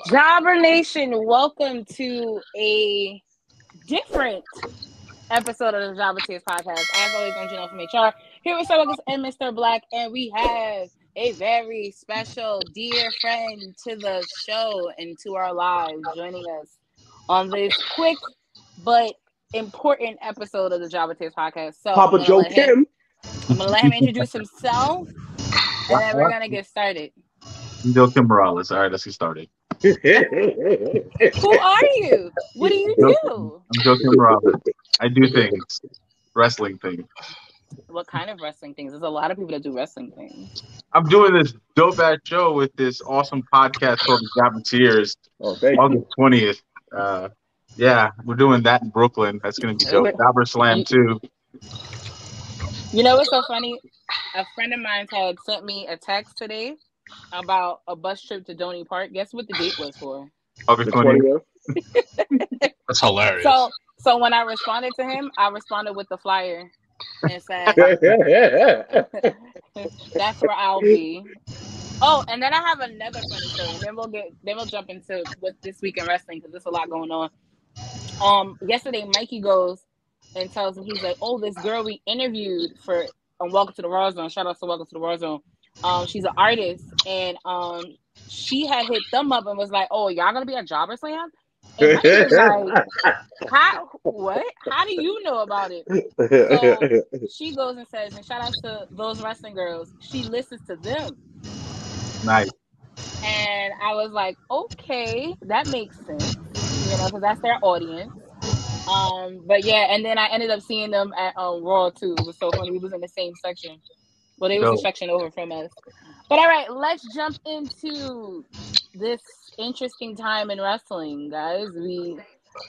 Jobber Nation, welcome to a different episode of the Jobbertears podcast. As always, I'm Janelle from HR, here with Wilkins and Mrblacc, and we have a very special dear friend to the show and to our lives joining us on this quick but important episode of the Jobbertears podcast. So Papa Joakim. I'm going to let him introduce himself, and then we're going to get started. I'm Joakim Morales. All right, let's get started. Who are you? What do you do? I'm Joakim Morales. I do things. Wrestling things. What kind of wrestling things? There's a lot of people that do wrestling things. I'm doing this dope-ass show with this awesome podcast called Jobbertears. August 20th. Yeah, we're doing that in Brooklyn. That's going to be dope. Summerslam, too. You know what's so funny? A friend of mine had sent me a text today about a bus trip to Donny Park. Guess what the date was for? August 20th. That's hilarious. So when I responded to him, I responded with the flyer and said, "That's where I'll be." Oh, and then I have another funny story. Then we'll jump into what this week in wrestling because there's a lot going on. Yesterday, Mikey goes and tells him, he's like, "Oh, this girl we interviewed for Welcome to the Raw Zone." Shout out to Welcome to the Raw Zone. She's an artist, and she had hit them up and was like, "Oh, y'all gonna be at Jobberslam?" And Mikey was like, "What? How do you know about it?" So she goes and says, and shout out to those wrestling girls, she listens to them. Nice. And I was like, okay, that makes sense, because that's their audience. But yeah, and then I ended up seeing them at Raw too. It was so funny. We was in the same section. Well, they was a section over from us. But all right, let's jump into this interesting time in wrestling, guys. We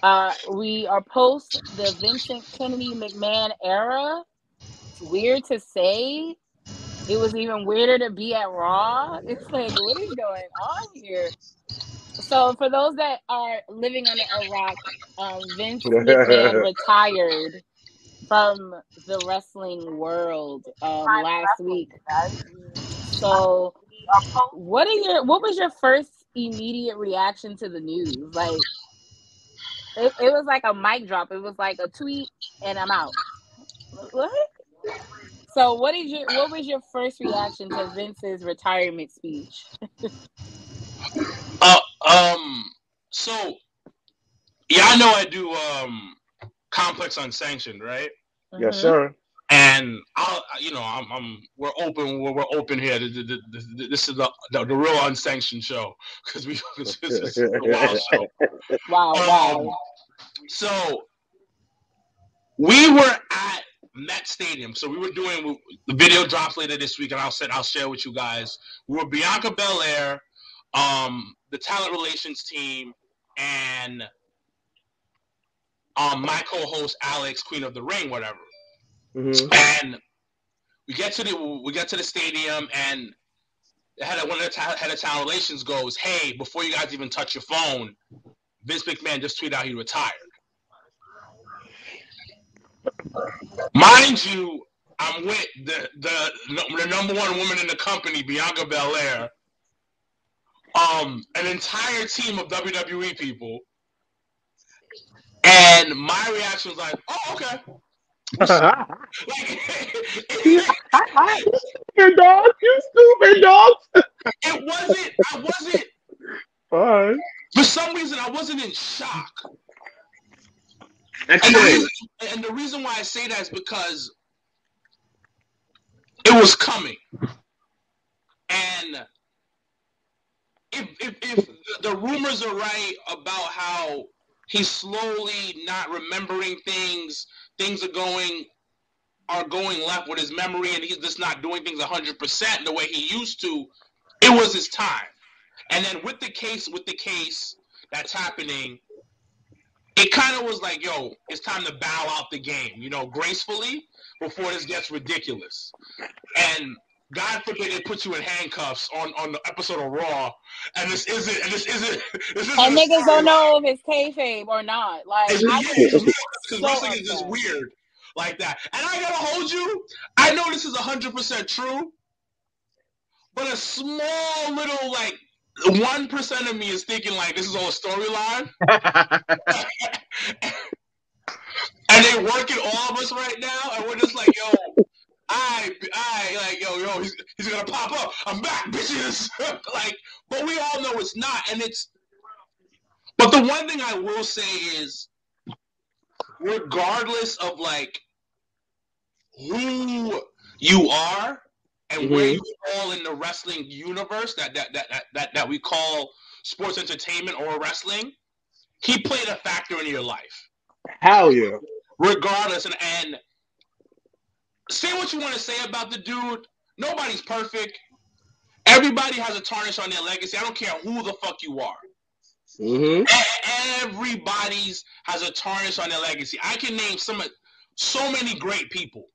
are post the Vincent Kennedy McMahon era. It's weird to say. It was even weirder to be at Raw. It's like, what is going on here? So for those that are living under a rock, Vince McMahon retired from the wrestling world last week. So what was your first immediate reaction to the news? Like it was like a mic drop. It was like a tweet and I'm out. What? So what was your first reaction to Vince's retirement speech? So yeah, I know I do Complex Unsanctioned, right? Yes, sir. And we're open here. This is the real unsanctioned show because this is a wild show. Wow. So we were at Met Stadium. So we were doing the video drops later this week, and I'll share with you guys. We were Bianca Belair, the talent relations team, and my co-host Alex, Queen of the Ring, whatever. Mm-hmm. And we get to the stadium, and one of the head of talent relations goes, "Hey, before you guys even touch your phone, Vince McMahon just tweeted out he retired." Mind you, I'm with the number one woman in the company, Bianca Belair, an entire team of WWE people, and my reaction was like, "Oh, okay." You stupid dog. I wasn't. Fine. For some reason, I wasn't in shock. And the reason why I say that is because it was coming. And if the rumors are right about how he's slowly not remembering things are going left with his memory, and he's just not doing things 100% the way he used to, it was his time. And then with the case that's happening, it kind of was like, yo, it's time to bow out the game, gracefully before this gets ridiculous. And God forbid they put you in handcuffs on the episode of Raw, and this isn't. And niggas don't know if it's kayfabe or not. Like, because wrestling is just weird like that. And I gotta hold you. I know this is 100% true, but a small little 1% of me is thinking like this is all a storyline, and they're working all of us right now, and we're just like, yo, like, yo, he's gonna pop up. I'm back, bitches. Like, but we all know it's not, and it's. But the one thing I will say is, regardless of like who you are and where you fall in the wrestling universe that we call sports entertainment or wrestling, he played a factor in your life. Hell yeah. Regardless, and say what you want to say about the dude. Nobody's perfect. Everybody has a tarnish on their legacy. I don't care who the fuck you are. Everybody's has a tarnish on their legacy. I can name so many great people,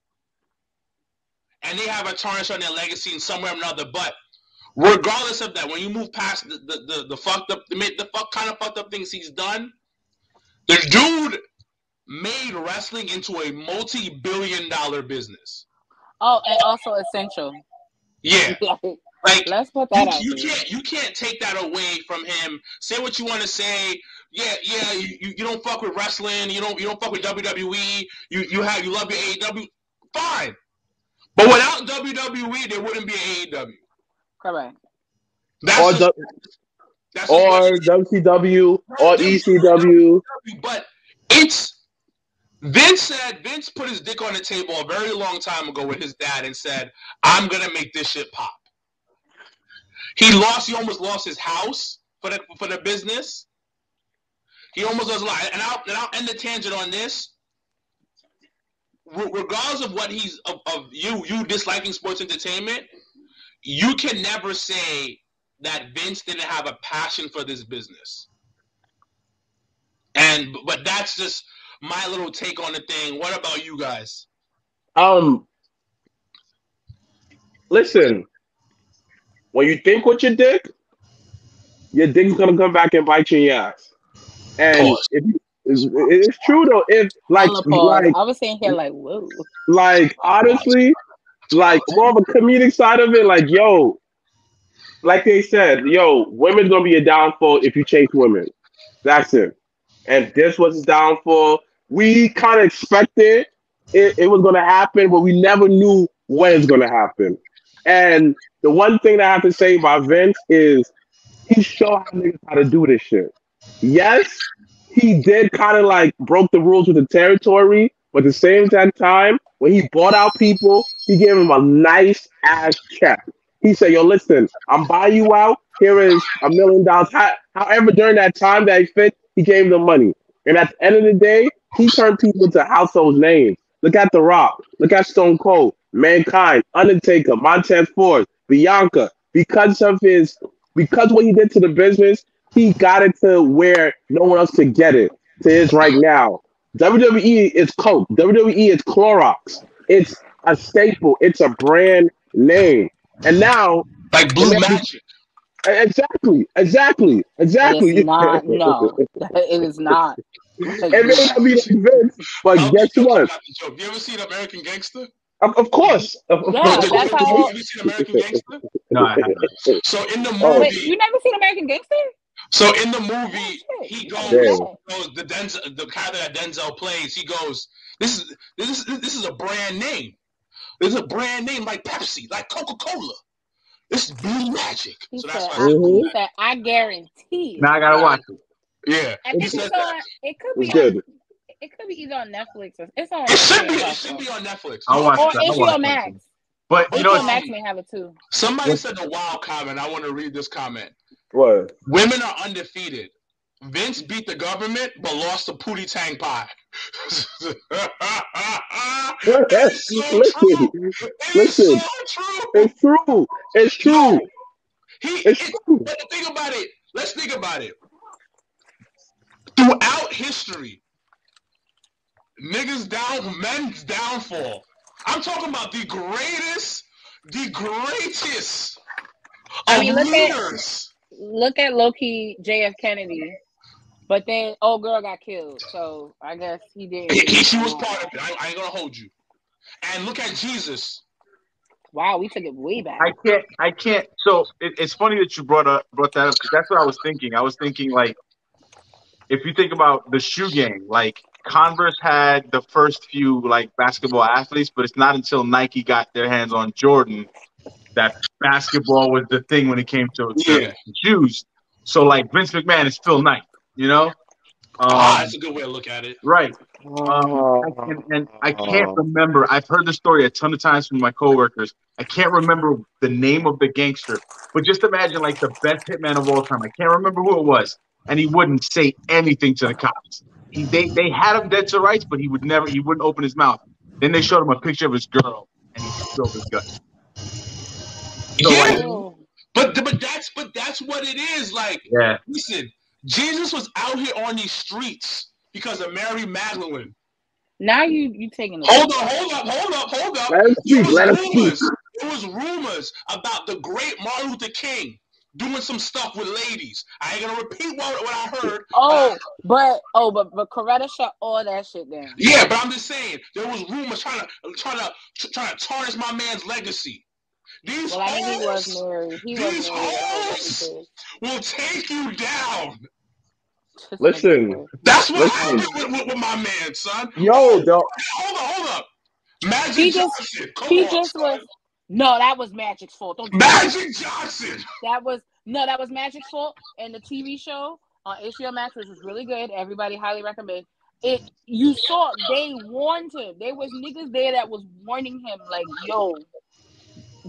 and they have a tarnish on their legacy in some way or another. But regardless of that, when you move past the fucked up, the kind of fucked up things he's done, the dude made wrestling into a multi-billion-dollar business. Oh, and also essential. Yeah. Like, let's put that out. You can't take that away from him. Say what you want to say. Yeah. You don't fuck with wrestling. You don't fuck with WWE. You love your AEW. Fine, but without WWE, there wouldn't be an AEW. Correct. Or WCW or ECW. But it's Vince put his dick on the table a very long time ago with his dad and said, "I'm gonna make this shit pop." He almost lost his house for the business. He almost lost a lot. And I'll end the tangent on this. Regardless of what he's of you disliking sports entertainment, you can never say that Vince didn't have a passion for this business. But that's just my little take on the thing. What about you guys? Listen. When you think with your dick's gonna come back and bite you in your ass. And it's true though. If like I was saying here like, whoa. Like honestly, like more of a comedic side of it, like yo, like they said, yo, women's gonna be a downfall if you chase women. That's it. And this was his downfall. We kind of expected it was gonna happen, but we never knew when it's gonna happen. And the one thing that I have to say about Vince is he showed how niggas how to do this shit. Yes, he did kind of like broke the rules with the territory, but at the same time, when he bought out people, he gave him a nice ass check. He said, yo, listen, I'm buying you out. Here is $1 million. However, during that time that he fit, he gave them money. And at the end of the day, he turned people into household names. Look at The Rock. Look at Stone Cold. Mankind, Undertaker, Montez Ford, Bianca. Because what he did to the business, he got it to where no one else could get it. To his right now. WWE is Coke. WWE is Clorox. It's a staple. It's a brand name. And now, like Blue Magic. Exactly. It is not. No, it is not. It may not be like Vince, but guess what? Have you ever seen American Gangster? Of course. Yeah, that's how. Have you seen American Gangster? No, I haven't. So in the movie, Wait, you never seen American Gangster? So in the movie, he goes the character that Denzel plays. He goes, "This is a brand name. This is a brand name like Pepsi, like Coca-Cola. This is Blue Magic." He So said, that's why he said, "I guarantee." Now I gotta watch it. Yeah, I think it could be. Good. It could be either on Netflix or it's on. It should be on Netflix. I'll watch or that. HBO Max. But you know, HBO Max may have it too. Somebody said a wild comment. I want to read this comment. What? Women are undefeated. Vince beat the government but lost to Pootie Tang Pie. Listen. It's true. It's true. But think about it. Let's think about it. Throughout history, men's downfall. I'm talking about the greatest of leaders. Look at Loki JF Kennedy, but then old girl got killed, so I guess he did. She was part of it. I ain't gonna hold you. And look at Jesus. Wow, we took it way back. I can't. So it's funny that you brought that up, because that's what I was thinking. I was thinking, like, if you think about the shoe game, like Converse had the first few like basketball athletes, but it's not until Nike got their hands on Jordan that basketball was the thing when it came to shoes. So like Vince McMahon is Phil Knight, you know? That's a good way to look at it. Right. And I can't remember. I've heard the story a ton of times from my coworkers. I can't remember the name of the gangster, but just imagine like the best hitman of all time. I can't remember who it was, and he wouldn't say anything to the cops. They had him dead to rights, but he wouldn't open his mouth. Then they showed him a picture of his girl, and he spilled his gut. So, but that's what it is. Like, listen, Jesus was out here on these streets because of Mary Magdalene. Now you taking it. Hold up. It was rumors about the great Martin Luther King doing some stuff with ladies. I ain't gonna repeat what I heard. But Coretta shut all that shit down. Yeah, but I'm just saying there was rumors trying to tarnish my man's legacy. These hoes will take you down. Listen, that's what happened with my man, son. Yo, hold up. Magic Johnson. No, that was Magic's fault. Magic Johnson. That was Magic's fault. And the TV show on HBO Max, which was really good. Everybody highly recommend it. You saw they warned him. There was niggas there that was warning him, like, yo,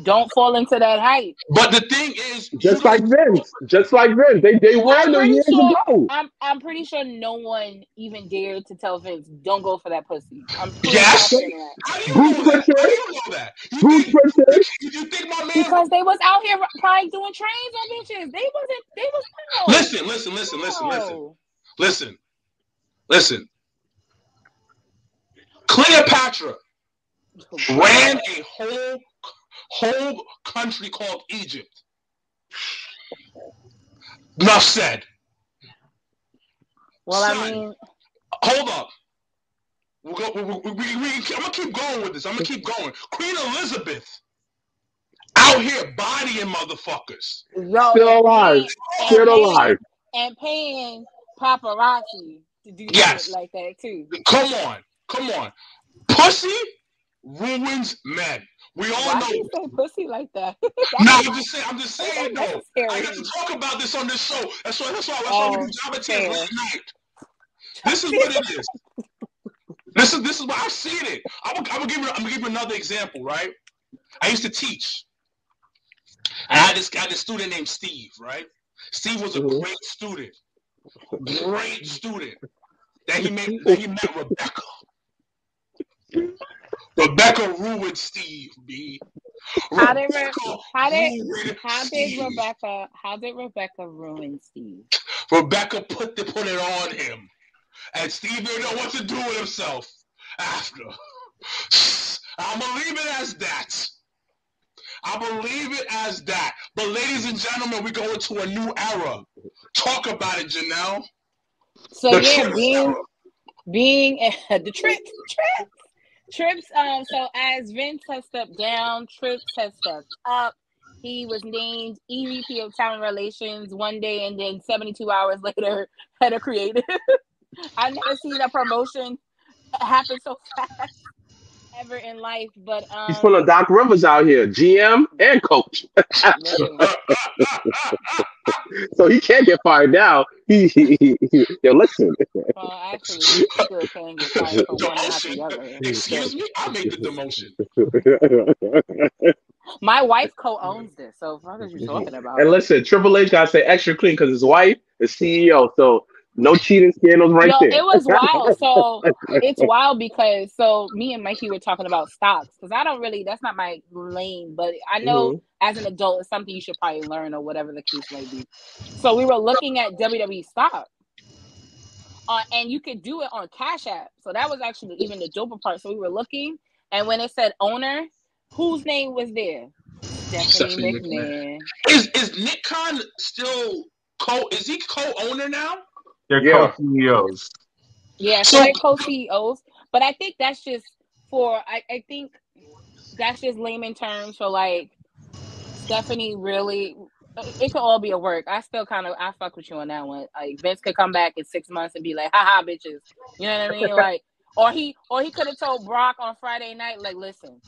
don't fall into that hype. But the thing is, just like Vince, they warned him years ago. I'm pretty sure no one even dared to tell Vince, don't go for that pussy. I'm pretty sure. How do you know that? You think my man? Because they was out here probably doing trains on bitches. They was. Listen. Cleopatra ran a whole country called Egypt. Enough said. Well, I mean, hold up. I'm gonna keep going with this. I'm gonna keep going. Queen Elizabeth out here bodying motherfuckers. Yo, still alive, and paying paparazzi to do shit like that too. Come on. Pussy ruins men. We all know. Why do you say pussy like that? No, I'm just saying though. I got to talk about this on this show. That's why we do Jobbertears late night. This is what it is. This is what I've seen it. I'm gonna give you another example, right? I used to teach. I had this student named Steve, right? Steve was a great student. That he met Rebecca. Rebecca ruined Steve, B. How did Rebecca ruin Steve? Rebecca put it on him. And Steve didn't know what to do with himself after. I'm gonna leave it as that. But ladies and gentlemen, we go into a new era. Talk about it, Janelle. So being the Trips. So as Vince has stepped down, Trips has stepped up. He was named EVP of Talent Relations one day, and then 72 hours later, head of creative. I've never seen a promotion happen so fast ever in life. But he's pulling Doc Rivers out here, GM and coach. So he can't get fired now. Yo, listen. Well, actually, he still can get fired for one after the other. Excuse me, I made the demotion. My wife co-owns this, so what are you talking about? And listen, Triple H gotta stay extra clean because his wife is CEO, so no cheating scandals there. It was wild. So it's wild because me and Mikey were talking about stocks because that's not my lane, but I know as an adult it's something you should probably learn or whatever the case may be. So we were looking at WWE stock. And you could do it on Cash App. So that was actually even the doper part. So we were looking, and when it said owner, whose name was there? Stephanie McMahon. Is Nick Khan still is he co-owner now? They're co-CEOs. Yeah, so they're co-CEOs. But I think that's just for I think that's just layman terms for like Stephanie really. It could all be a work. I still I fuck with you on that one. Like Vince could come back in 6 months and be like, haha, bitches. You know what I mean? Like, or he could have told Brock on Friday night, like, listen,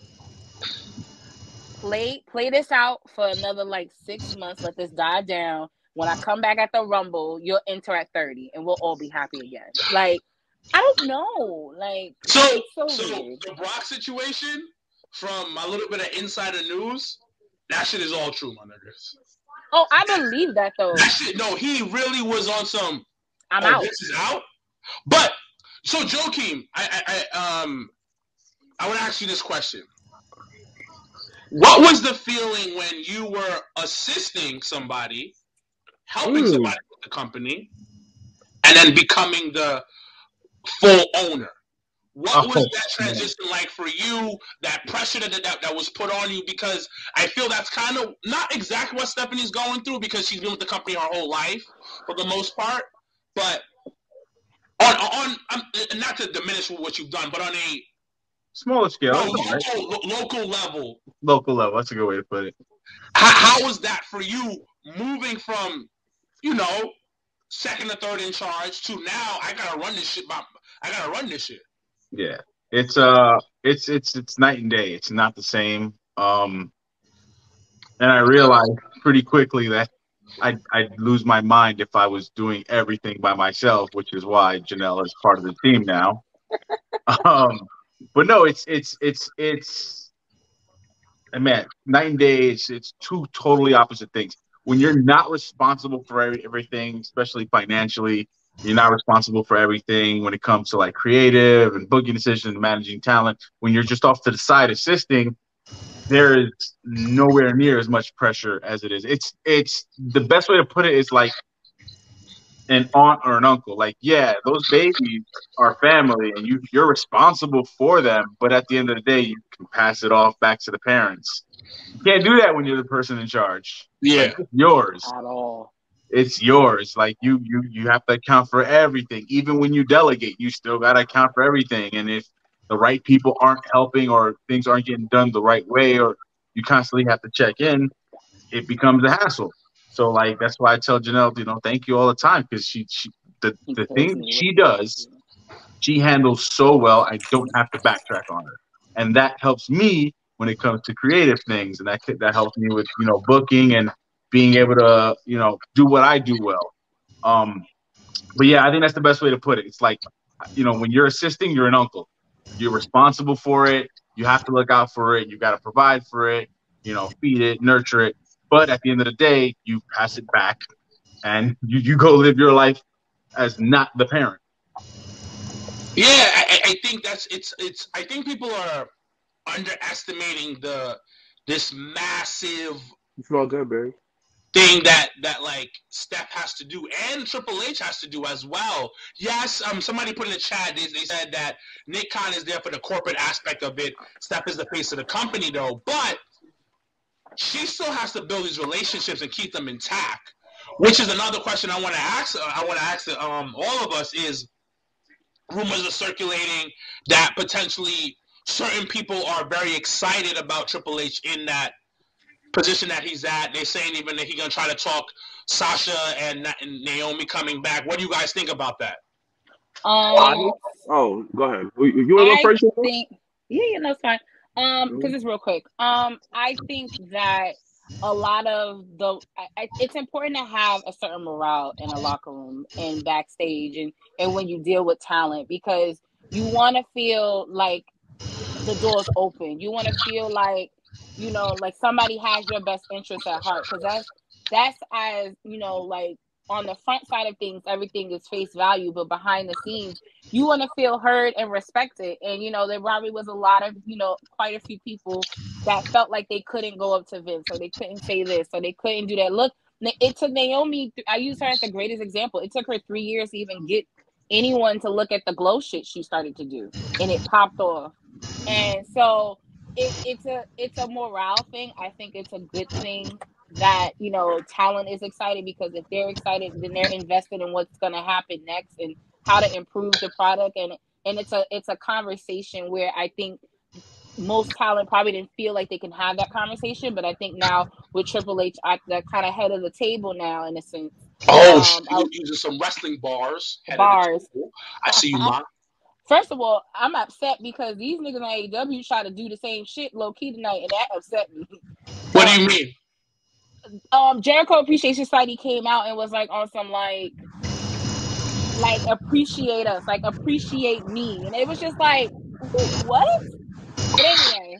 play this out for another like 6 months. Let this die down. When I come back at the Rumble, you'll enter at 30, and we'll all be happy again. Like, I don't know. Like, So weird. the Brock situation, from a little bit of insider news, that shit is all true, my niggas. Oh, I believe that though. That shit, no, he really was on some. I'm out. This is out. But so, Joakim, I want to ask you this question. What was the feeling when you were assisting somebody, helping somebody with the company, and then becoming the full owner? What was that transition like for you, that pressure that was put on you? Because I feel that's kind of not exactly what Stephanie's going through, because she's been with the company her whole life for the most part. But on not to diminish what you've done, but on a smaller scale, local level. Local level, that's a good way to put it. How was that for you, moving from, second or third in charge to now I gotta run this shit. I gotta run this shit. Yeah, it's night and day. It's not the same. And I realized pretty quickly that I'd lose my mind if I was doing everything by myself, which is why Janelle is part of the team now. But no, it's man, night and day. It's two totally opposite things. When you're not responsible for everything, especially financially, you're not responsible for everything when it comes to like creative and booking decisions and managing talent. When you're just off to the side assisting, there is nowhere near as much pressure as it is. It's the best way to put it is like an aunt or an uncle. Like, yeah, those babies are family and you're responsible for them, but at the end of the day, you can pass it off back to the parents. You can't do that when you're the person in charge. Yeah. Like, it's yours. At all. It's yours. Like you have to account for everything. Even when you delegate, you still got to account for everything. And if the right people aren't helping or things aren't getting done the right way, or you constantly have to check in, it becomes a hassle. So like, that's why I tell Janelle, thank you all the time. Cause the thing she does, she handles so well. I don't have to backtrack on her. And that helps me when it comes to creative things. And that helps me with, booking and being able to, do what I do well. But yeah, I think that's the best way to put it. It's like, when you're assisting, you're an uncle. You're responsible for it. You have to look out for it. You got to provide for it, feed it, nurture it. But at the end of the day, you pass it back and you go live your life as not the parent. Yeah, I think I think people are underestimating this massive thing that like Steph has to do and Triple H has to do as well. Yes, somebody put in the chat, they said that Nick Khan is there for the corporate aspect of it. Steph is the face of the company though, but she still has to build these relationships and keep them intact. Which is another question I want to ask. All of us is, rumors are circulating that potentially certain people are very excited about Triple H in that position that he's at. They're saying even that he's gonna try to talk Sasha and Naomi coming back. What do you guys think about that? Go ahead. You want to go first? Yeah, it's fine. Because it's real quick. I think that a lot of it's important to have a certain morale in a locker room and backstage and when you deal with talent, because you want to feel like the door's open. You want to feel like, like somebody has your best interest at heart, because that's as, like on the front side of things, everything is face value, but behind the scenes, you want to feel heard and respected. And, there probably was a lot of, quite a few people that felt like they couldn't go up to Vince, or they couldn't say this, or they couldn't do that. Look, it took Naomi, I use her as the greatest example. It took her 3 years to even get anyone to look at the glow shit she started to do, and it popped off. And so it's a morale thing. I think it's a good thing that talent is excited, because if they're excited, then they're invested in what's going to happen next and how to improve the product. And it's a conversation where I think most talent probably didn't feel like they can have that conversation. But I think now with Triple H at the kind of head of the table now, in a sense. Oh, you're using some wrestling bars. Bars. I see you, Ma. First of all, I'm upset because these niggas on AEW try to do the same shit low key tonight, and that upset me. What do you mean? Jericho Appreciation Society came out and was like on some like appreciate us, like appreciate me, and it was just like what? But anyway,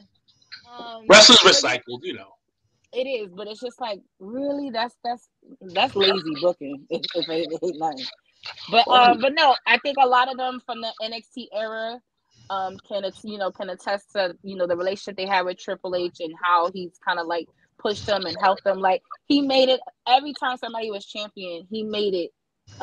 wrestling's recycled, you know. It is, but it's just like really that's lazy booking. If it ain't nothing. But no, I think a lot of them from the NXT era can attest to the relationship they had with Triple H and how he's kind of like pushed them and helped them. Like he made it every time somebody was champion, he made it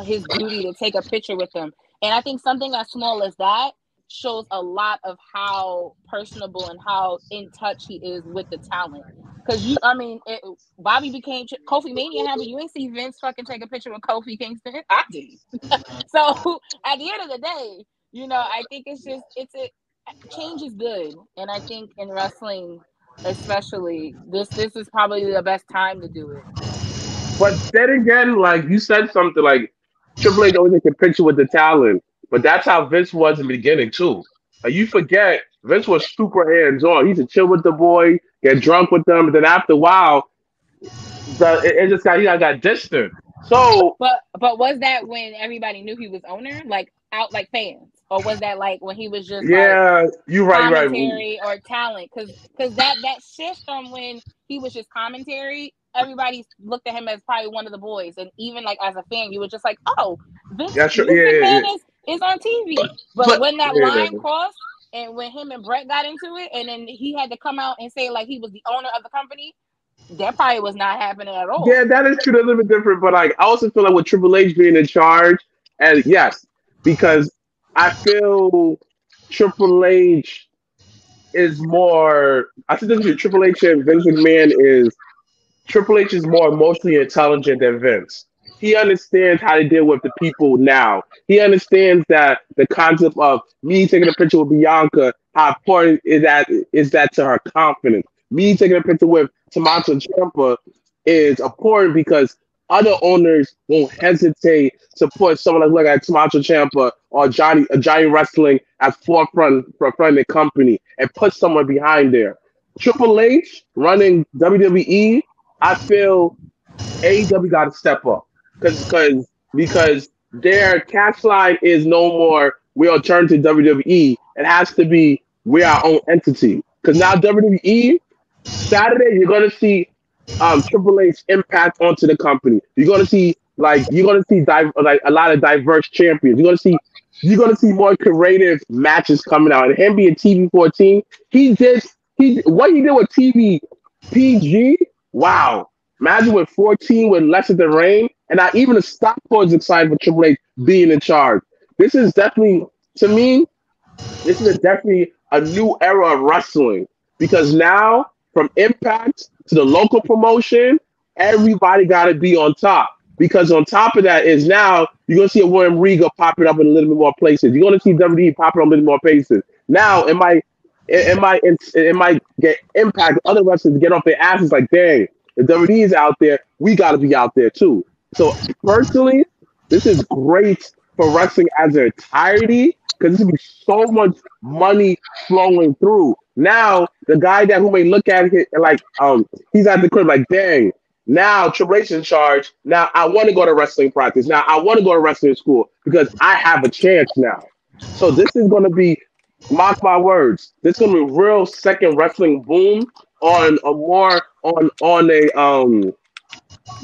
his duty to take a picture with them. And I think something as small as that shows a lot of how personable and how in touch he is with the talent. Because Bobby became Kofi Mania happened. You ain't see Vince fucking take a picture with Kofi Kingston. I did. So at the end of the day, I think change is good, and I think in wrestling, especially, this is probably the best time to do it. But then again, like you said something like Triple H always take a picture with the talent, but that's how Vince was in the beginning too. Like you forget, Vince was super hands-on. He used to chill with the boy, get drunk with them, and then after a while, it just got distant. So, but was that when everybody knew he was owner, like out like fans, or was that like when he was just you're right, commentary or talent? Because that shift from when he was just commentary, everybody looked at him as probably one of the boys, and even like as a fan, you were just like, oh, Vince McMahon is on TV. But when that line crossed, and when him and Brett got into it, and then he had to come out and say like he was the owner of the company, that probably was not happening at all. Yeah, that is true. That's a little bit different, but like I also feel like with Triple H being in charge, and yes, because I feel Triple H is more. I think this is Triple H and Vince McMahon is. Triple H is more emotionally intelligent than Vince. He understands how to deal with the people now. He understands that the concept of me taking a picture with Bianca, how important is that to her confidence. Me taking a picture with Tommaso Ciampa is important because other owners won't hesitate to put someone like Tommaso Ciampa or Johnny Wrestling at forefront of the company and put someone behind there. Triple H running WWE, I feel AEW got to step up because their cash line is no more we'll turn to WWE. It has to be we're our own entity. Because now WWE, Saturday, you're gonna see Triple H impact onto the company. You're gonna see a lot of diverse champions. You're gonna see more creative matches coming out. And him being TV 14, what he did with TV PG. Wow. Imagine with 14 with Lesser Than Reign. And not even the Stockport is excited for Triple H being in charge. This is definitely, to me, definitely a new era of wrestling. Because now, from Impact to the local promotion, everybody got to be on top. Because on top of that is now, you're going to see a William Regal popping up in a little bit more places. You're going to see WWE popping up in a little more places. Now, it might get Impact, other wrestlers get off their asses like, dang, if WWE is out there, we got to be out there too. So personally, this is great for wrestling as an entirety because there's going to be so much money flowing through. Now, the guy who may look at it like he's at the crib like, dang, now Triple H in charge. Now I want to go to wrestling practice. Now I want to go to wrestling school because I have a chance now. So this is going to be, mark my words, this is going to be a real second wrestling boom on a more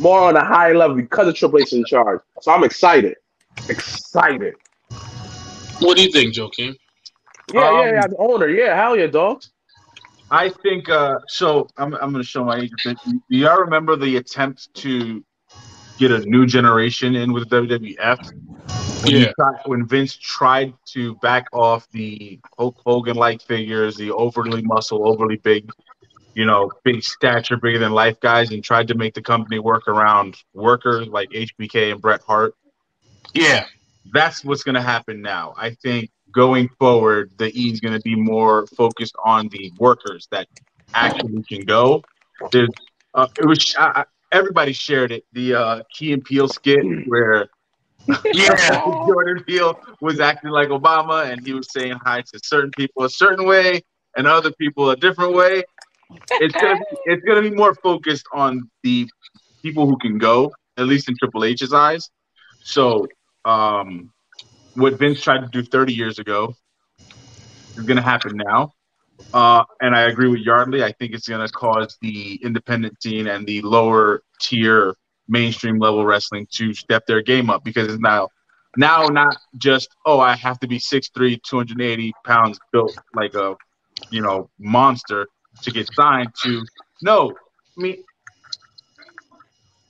on a high level because of Triple H in charge. So I'm excited. Excited. What do you think, Joakim? Yeah, the owner. Yeah, hell yeah, dog. I think so. I'm going to show my age a bit. Do y'all remember the attempt to get a new generation in with WWF? When Vince tried to back off the Hulk Hogan-like figures, the overly muscle, overly big, big stature, bigger than life guys, and tried to make the company work around workers like HBK and Bret Hart. Yeah. That's what's going to happen now. I think going forward, the E is going to be more focused on the workers that actually can go. There's, it was everybody shared it. The Key and Peele skit where Yeah. Jordan Peele was acting like Obama, and he was saying hi to certain people a certain way and other people a different way. It's gonna be more focused on the people who can go, at least in Triple H's eyes. So, what Vince tried to do 30 years ago is going to happen now. And I agree with Yardley. I think it's going to cause the independent scene and the lower tier mainstream level wrestling to step their game up, because it's now not just, oh, I have to be 6'3", 280 pounds, built like a monster to get signed to. No, I mean,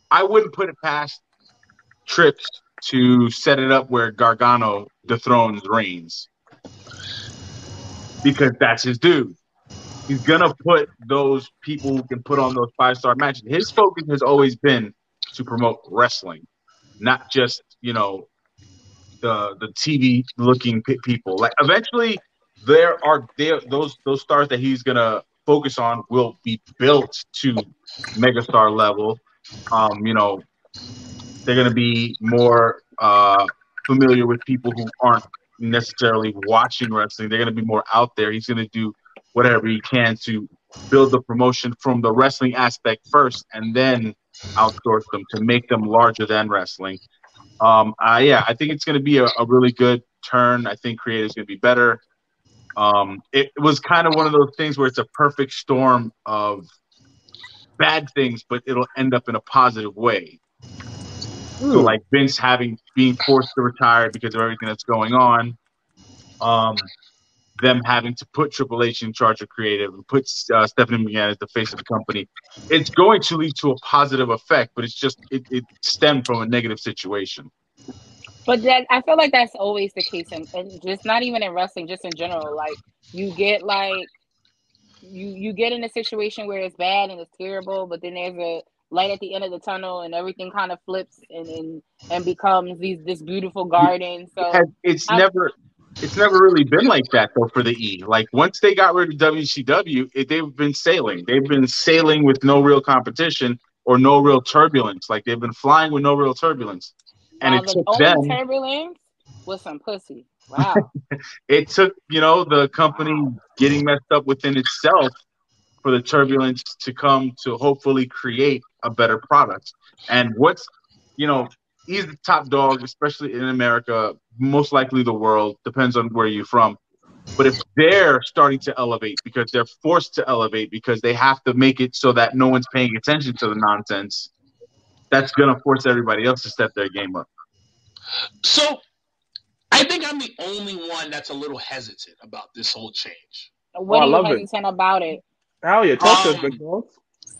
I wouldn't put it past Trips to set it up where Gargano dethrones Reigns, because that's his dude. He's gonna put those people who can put on those 5-star matches. His focus has always been to promote wrestling, not just the TV looking people. Like, eventually, those stars that he's gonna focus on will be built to megastar level. They're gonna be more familiar with people who aren't necessarily watching wrestling. They're gonna be more out there. He's gonna do whatever he can to build the promotion from the wrestling aspect first, and then outsource them to make them larger than wrestling. I think it's going to be a really good turn. I think creative is going to be better. It was kind of one of those things where it's a perfect storm of bad things, but it'll end up in a positive way. So, like Vince being forced to retire because of everything that's going on. Them having to put Triple H in charge of creative and put Stephanie McMahon as the face of the company, it's going to lead to a positive effect, but it's just it stemmed from a negative situation. But I feel like that's always the case, and just not even in wrestling, just in general. Like, you get you get in a situation where it's bad and it's terrible, but then there's a light at the end of the tunnel, and everything kind of flips and becomes this beautiful garden. So it's never really been like that, though, for the E. Like, once they got rid of WCW, they've been sailing. They've been sailing with no real competition or no real turbulence. Like, they've been flying with no real turbulence. And it took them. Turbulence was some pussy. Wow. It took, the company getting messed up within itself for the turbulence to come to hopefully create a better product. And he's the top dog, especially in America, most likely the world, depends on where you're from. But if they're starting to elevate because they're forced to elevate because they have to make it so that no one's paying attention to the nonsense, that's going to force everybody else to step their game up. So I think I'm the only one that's a little hesitant about this whole change. What are you hesitant about it? Hell yeah, talk to us, big dog.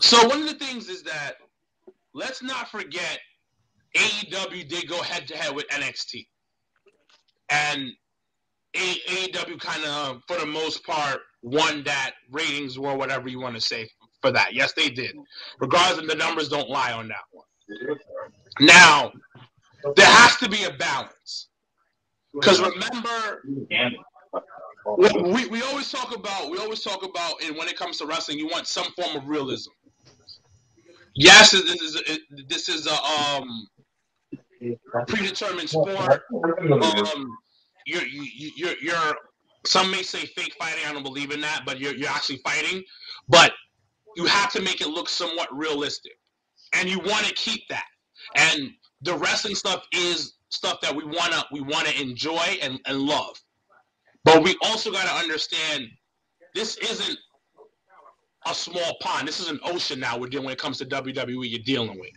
So one of the things is that, let's not forget, AEW did go head-to-head with NXT. And AEW kind of, for the most part, won that ratings war, whatever you want to say for that. Yes, they did. Regardless of the numbers, don't lie on that one. Now, there has to be a balance. Because remember, we always talk about, and when it comes to wrestling, you want some form of realism. Yes, this is a predetermined sport. You're some may say fake fighting. I don't believe in that, but you're actually fighting. But you have to make it look somewhat realistic, and you want to keep that. And the wrestling stuff is stuff that we wanna enjoy and love. But we also got to understand, this isn't a small pond. This is an ocean now we're dealing when it comes to WWE you're dealing with.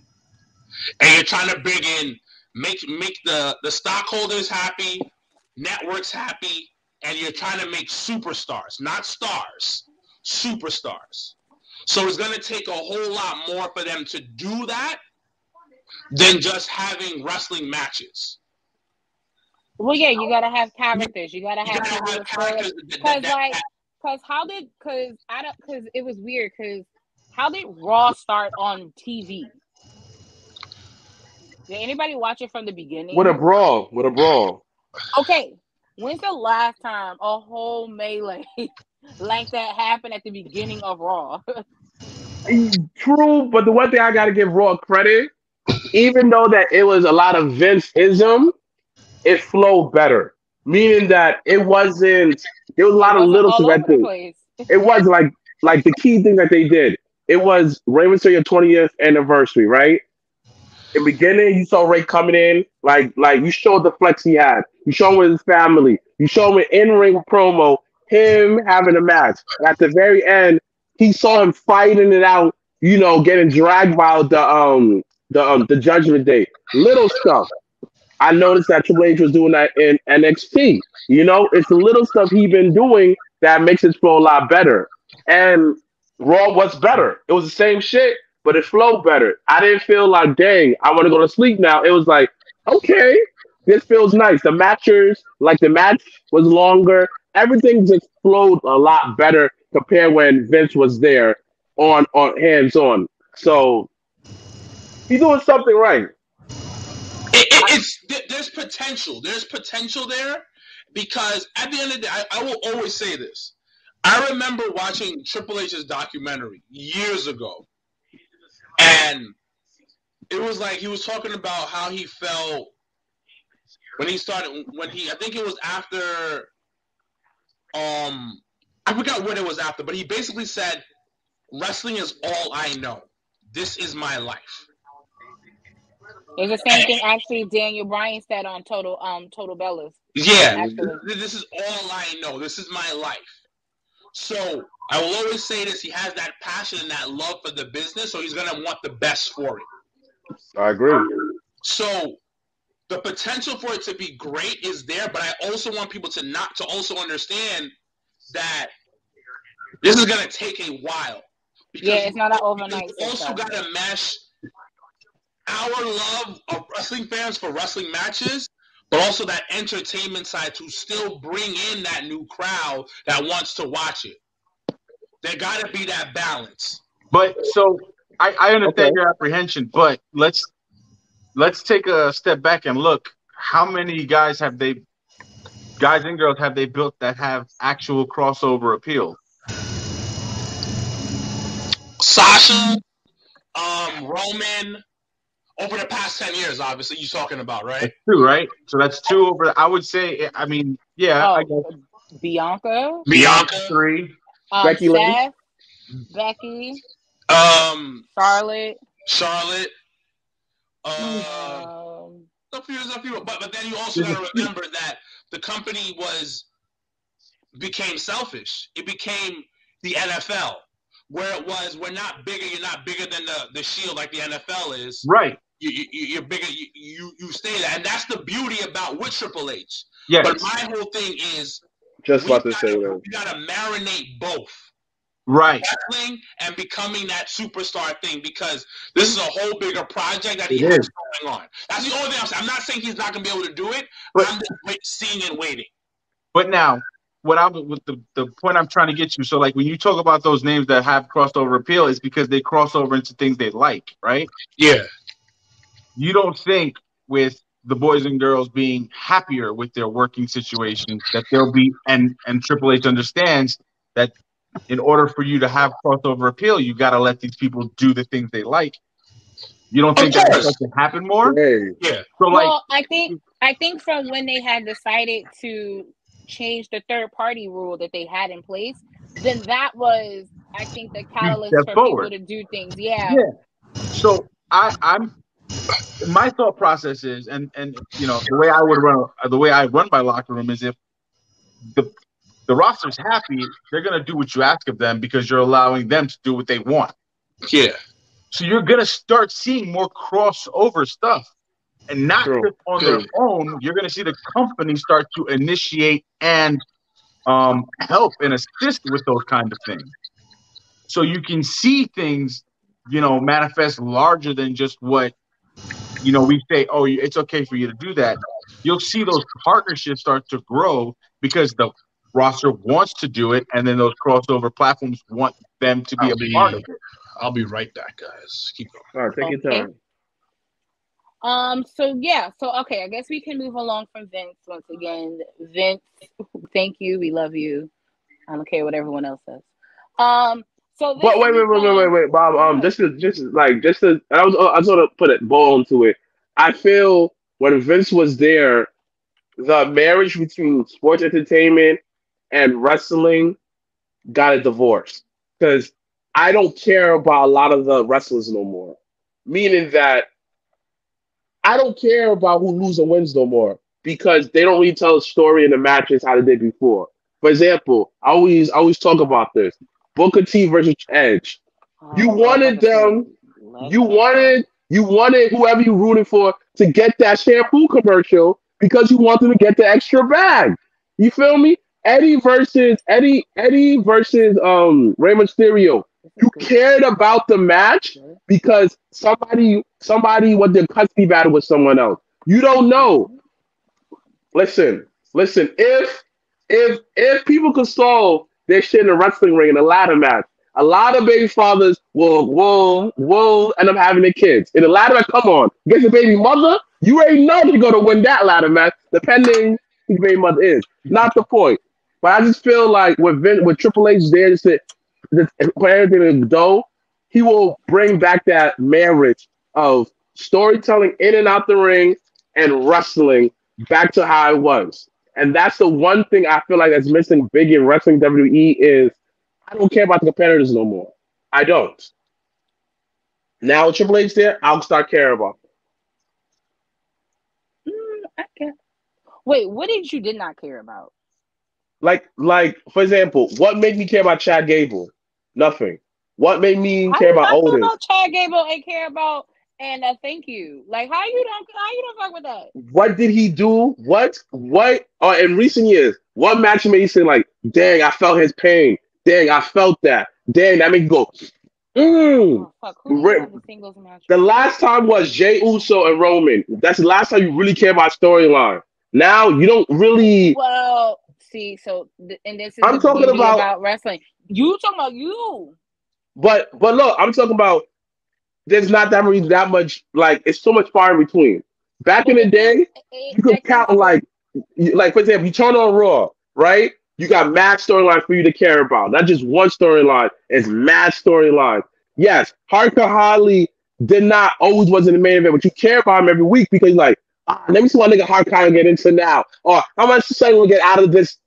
And you're trying to bring in, make the stockholders happy, networks happy, and you're trying to make superstars, not stars, superstars. So it's going to take a whole lot more for them to do that than just having wrestling matches. Well, yeah, you gotta have characters. You gotta have characters. Because it was weird. Because how did Raw start on TV? Did anybody watch it from the beginning? With a brawl. Okay, When's the last time a whole melee like that happened at the beginning of Raw? True, but the one thing I got to give Raw credit, even though that it was a lot of Vince-ism, it flowed better. Meaning that it wasn't. There was a It lot of wasn't little all things. I over the think place. it was like the key thing that they did. It was Rey Mysterio 20th anniversary, right? In the beginning, you saw Ray coming in, like you showed the flex he had. You showed him with his family. You showed him an in-ring promo, him having a match. And at the very end, he saw him fighting it out, getting dragged by the Judgment Day. Little stuff. I noticed that Triple H was doing that in NXT. It's the little stuff he been doing that makes it flow a lot better. And Raw was better. It was the same shit, but it flowed better. I didn't feel like, dang, I want to go to sleep now. It was like, okay, this feels nice. The match was longer. Everything just flowed a lot better compared when Vince was there on hands on. So he's doing something right. There's potential. There's potential there because at the end of the day, I will always say this. I remember watching Triple H's documentary years ago, and it was like he was talking about how he felt when he started. I think it was after. I forgot what it was after, but he basically said, "Wrestling is all I know. This is my life." It's the same thing actually Daniel Bryan said on Total Bellas. Yeah, Actually. this is all I know. This is my life. So I will always say this: he has that passion and that love for the business, so he's gonna want the best for it. I agree. So the potential for it to be great is there, but I also want people to also understand that this is gonna take a while. Yeah, it's not an overnight You also success. gotta mesh our love of wrestling fans for wrestling matches, but also that entertainment side to still bring in that new crowd that wants to watch it. There got to be that balance. But so I understand your apprehension, but let's take a step back and look. How many guys and girls have they built that have actual crossover appeal? Sasha, Roman, over the past 10 years, obviously, you're talking about, right? That's two, right? So that's two over. I would say, I mean, yeah. I guess. Bianca. 3. Becky Seth, Becky. Charlotte. A few, but then you also got to remember that the company became selfish. It became the NFL, where it was, we're not bigger. You're not bigger than the Shield like the NFL is. Right. You're bigger. You stay there, and that's the beauty about with Triple H. Yes. But my whole thing is, just about to say that we gotta marinate both. Right. Wrestling and becoming that superstar thing, because this is a whole bigger project that he has going on. That's the only thing I'm saying. I'm not saying he's not going to be able to do it, but I'm just seeing and waiting. But now, with the point I'm trying to get you, so like when you talk about those names that have crossover appeal, it's because they cross over into things they like, right? Yeah. You don't think with the boys and girls being happier with their working situation that they'll be, and Triple H understands that in order for you to have crossover appeal, you got to let these people do the things they like. You don't think that can happen more? Yeah. So well, I think from when they had decided to change the third party rule that they had in place, then that was, I think, the catalyst for people to do things. Yeah. So I'm my thought process is, and the way I run my locker room is, if the roster's happy, they're going to do what you ask of them because you're allowing them to do what they want. Yeah. So you're going to start seeing more crossover stuff. And not just on their own. You're going to see the company start to initiate and help and assist with those kind of things. So you can see things, manifest larger than just what, we say, oh, it's okay for you to do that. You'll see those partnerships start to grow because the roster wants to do it, and then those crossover platforms want them to be a part of it. I'll be right back, guys. Keep going. All right, take your time. So yeah. So okay. I guess we can move along from Vince once again. Vince, thank you. We love you. I don't care what everyone else says. So this But wait, wait, wait, wait, wait, weekend, wait, Bob. what? I sort of put a bow into it. I feel when Vince was there, the marriage between sports entertainment and wrestling got a divorce because I don't care about a lot of the wrestlers no more. Meaning that I don't care about who loses or wins no more because they don't really tell a story in the matches how they did before. For example, I always talk about this. Booker T versus Edge. You Oh, love wanted Booker T. them, Love you Booker T. wanted whoever you rooted for to get that shampoo commercial because you want them to get the extra bag. You feel me? Eddie versus Rey Mysterio. This is You good. cared about the match Good. because somebody won their custody battle with someone else. You don't know. Mhm. Listen. If people could solve their shit in a wrestling ring in a ladder match, a lot of baby fathers will end up having their kids. In a ladder match, come on, get the baby mother. You already know you're gonna win that ladder match, depending who the baby mother is. Not the point. But I just feel like with Triple H there to put everything in the dough, he will bring back that marriage of storytelling in and out the ring and wrestling back to how it was. And that's the one thing I feel like that's missing big in wrestling WWE is I don't care about the competitors no more. I don't. Now with Triple H there, I'll start caring about them. I can't. Wait, what did not care about? Like for example, what made me care about Chad Gable? Nothing. What made me How care you about not care Otis? about Chad Gable and care about and thank you? Like how you don't fuck with that? What did he do? What? In recent years, what match made you say like, "Dang, I felt his pain. Dang, I felt that. Dang, that made you go, mm." Oh fuck, who do you have the singles match The with? last time was Jay Uso and Roman. That's the last time you really care about storyline. Now you don't really. Well, see, and this is I'm the talking beauty about, about wrestling. You talking about you? but look, I'm talking about. There's not that much. Like it's so much far in between. Back in But the the thing, day, you could I think count like for example, you turn on Raw, right? You got mad storylines for you to care about. Not just one storyline, it's mad storylines. Yes, Hardcore Holly did not always wasn't the main event, but you care about him every week because like, let me see what nigga Hardcore get into now. Or how much Sonny will get out of this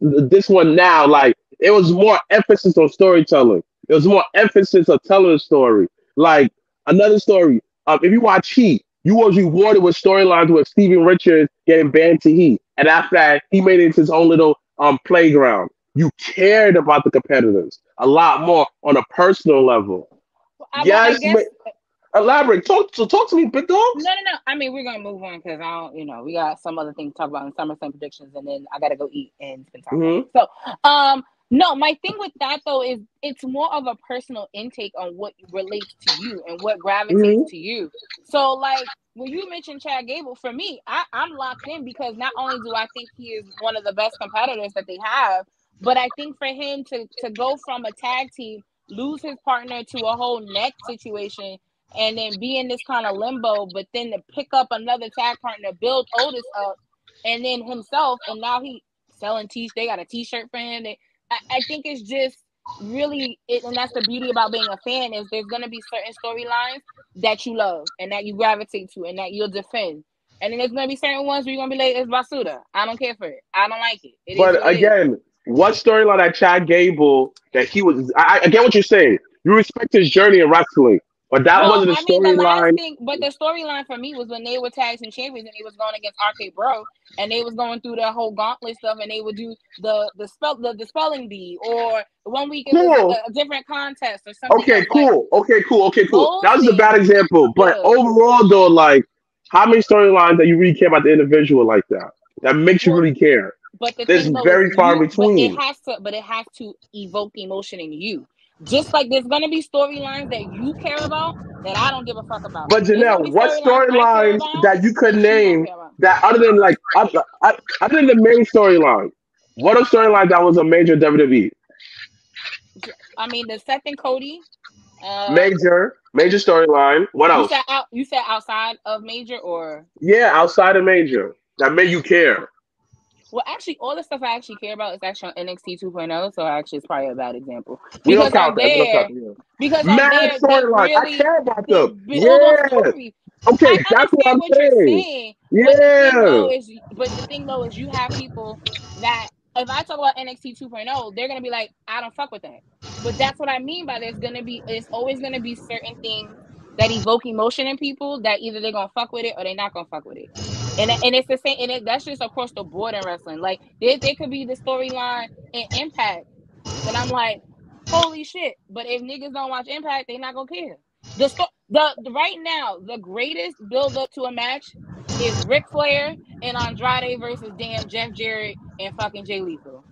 one now. Like it was more emphasis on storytelling. There was more emphasis on telling a story. Like another story. If you watch Heat, you was rewarded with storylines with Steven Richards getting banned to Heat, and after that, he made it into his own little playground. You cared about the competitors a lot more on a personal level. I Yes, guess elaborate. Talk to me, big dogs. no. I mean, we're gonna move on because I don't, we got some other things to talk about in Summerslam predictions, and then I gotta go eat and spend time with Hmm. my kids. So, no, my thing with that though is it's more of a personal intake on what relates to you and what gravitates Hmm. to you. So, like when you mentioned Chad Gable, for me, I'm locked in because not only do I think he is one of the best competitors that they have, but I think for him to go from a tag team, lose his partner to a whole neck situation and then be in this kind of limbo, but then to pick up another tag partner, build Otis up, and then himself, and now he selling they got a T-shirt for him. I think it's just really it, and that's the beauty about being a fan is there's gonna be certain storylines that you love and that you gravitate to and that you'll defend, and then there's gonna be certain ones where you're gonna be like, it's Basuda. I don't care for it. I don't like it. It is But what it is. again, what storyline that Chad Gable that he was? I get what you're saying. You respect his journey in wrestling, but that Well, wasn't a I mean, the last storyline. thing, but the storyline for me was when they were tag team champions and they was going against RK Bro, and they was going through the whole gauntlet stuff, and they would do the spelling bee, or 1 week it was Cool. a different contest or something Okay, else. Like cool. Okay, cool. those That was a bad things, example. But yeah. overall, though, like, how many storylines that you really care about the individual like that? That makes you Well, really care. but the There's thing though is very far in but between. it has to evoke emotion in you. Just like there's gonna be storylines that you care about that I don't give a fuck about. But There's gonna Janelle, be what storylines I care storylines about that you could that you don't name care about. that other than like other than the main storyline? What a storyline that was a major WWE? I mean, the Seth and Cody. Major storyline. What else? You said outside of major or? Yeah, outside of major. That made you care. Well, actually, all the stuff I actually care about is actually on NXT 2.0, so actually it's probably a bad example. We don't Because count on that. We don't count there, that. because on Mad there, they storyline. I really care about they them. build on Yeah. story. Okay, I that's what I'm understand what you're saying. saying, Yeah. but the thing though is you have people that if I talk about NXT 2.0, they're gonna be like, I don't fuck with that. But that's what I mean by it's always gonna be certain things that evoke emotion in people that either they're gonna fuck with it or they're not gonna fuck with it. And it's the same, and that's just across the board in wrestling. Like there could be the storyline in Impact that I'm like, holy shit! But if niggas don't watch Impact, they not gonna care. The right now the greatest build up to a match is Ric Flair and Andrade versus damn Jeff Jarrett and fucking Jay Lethal.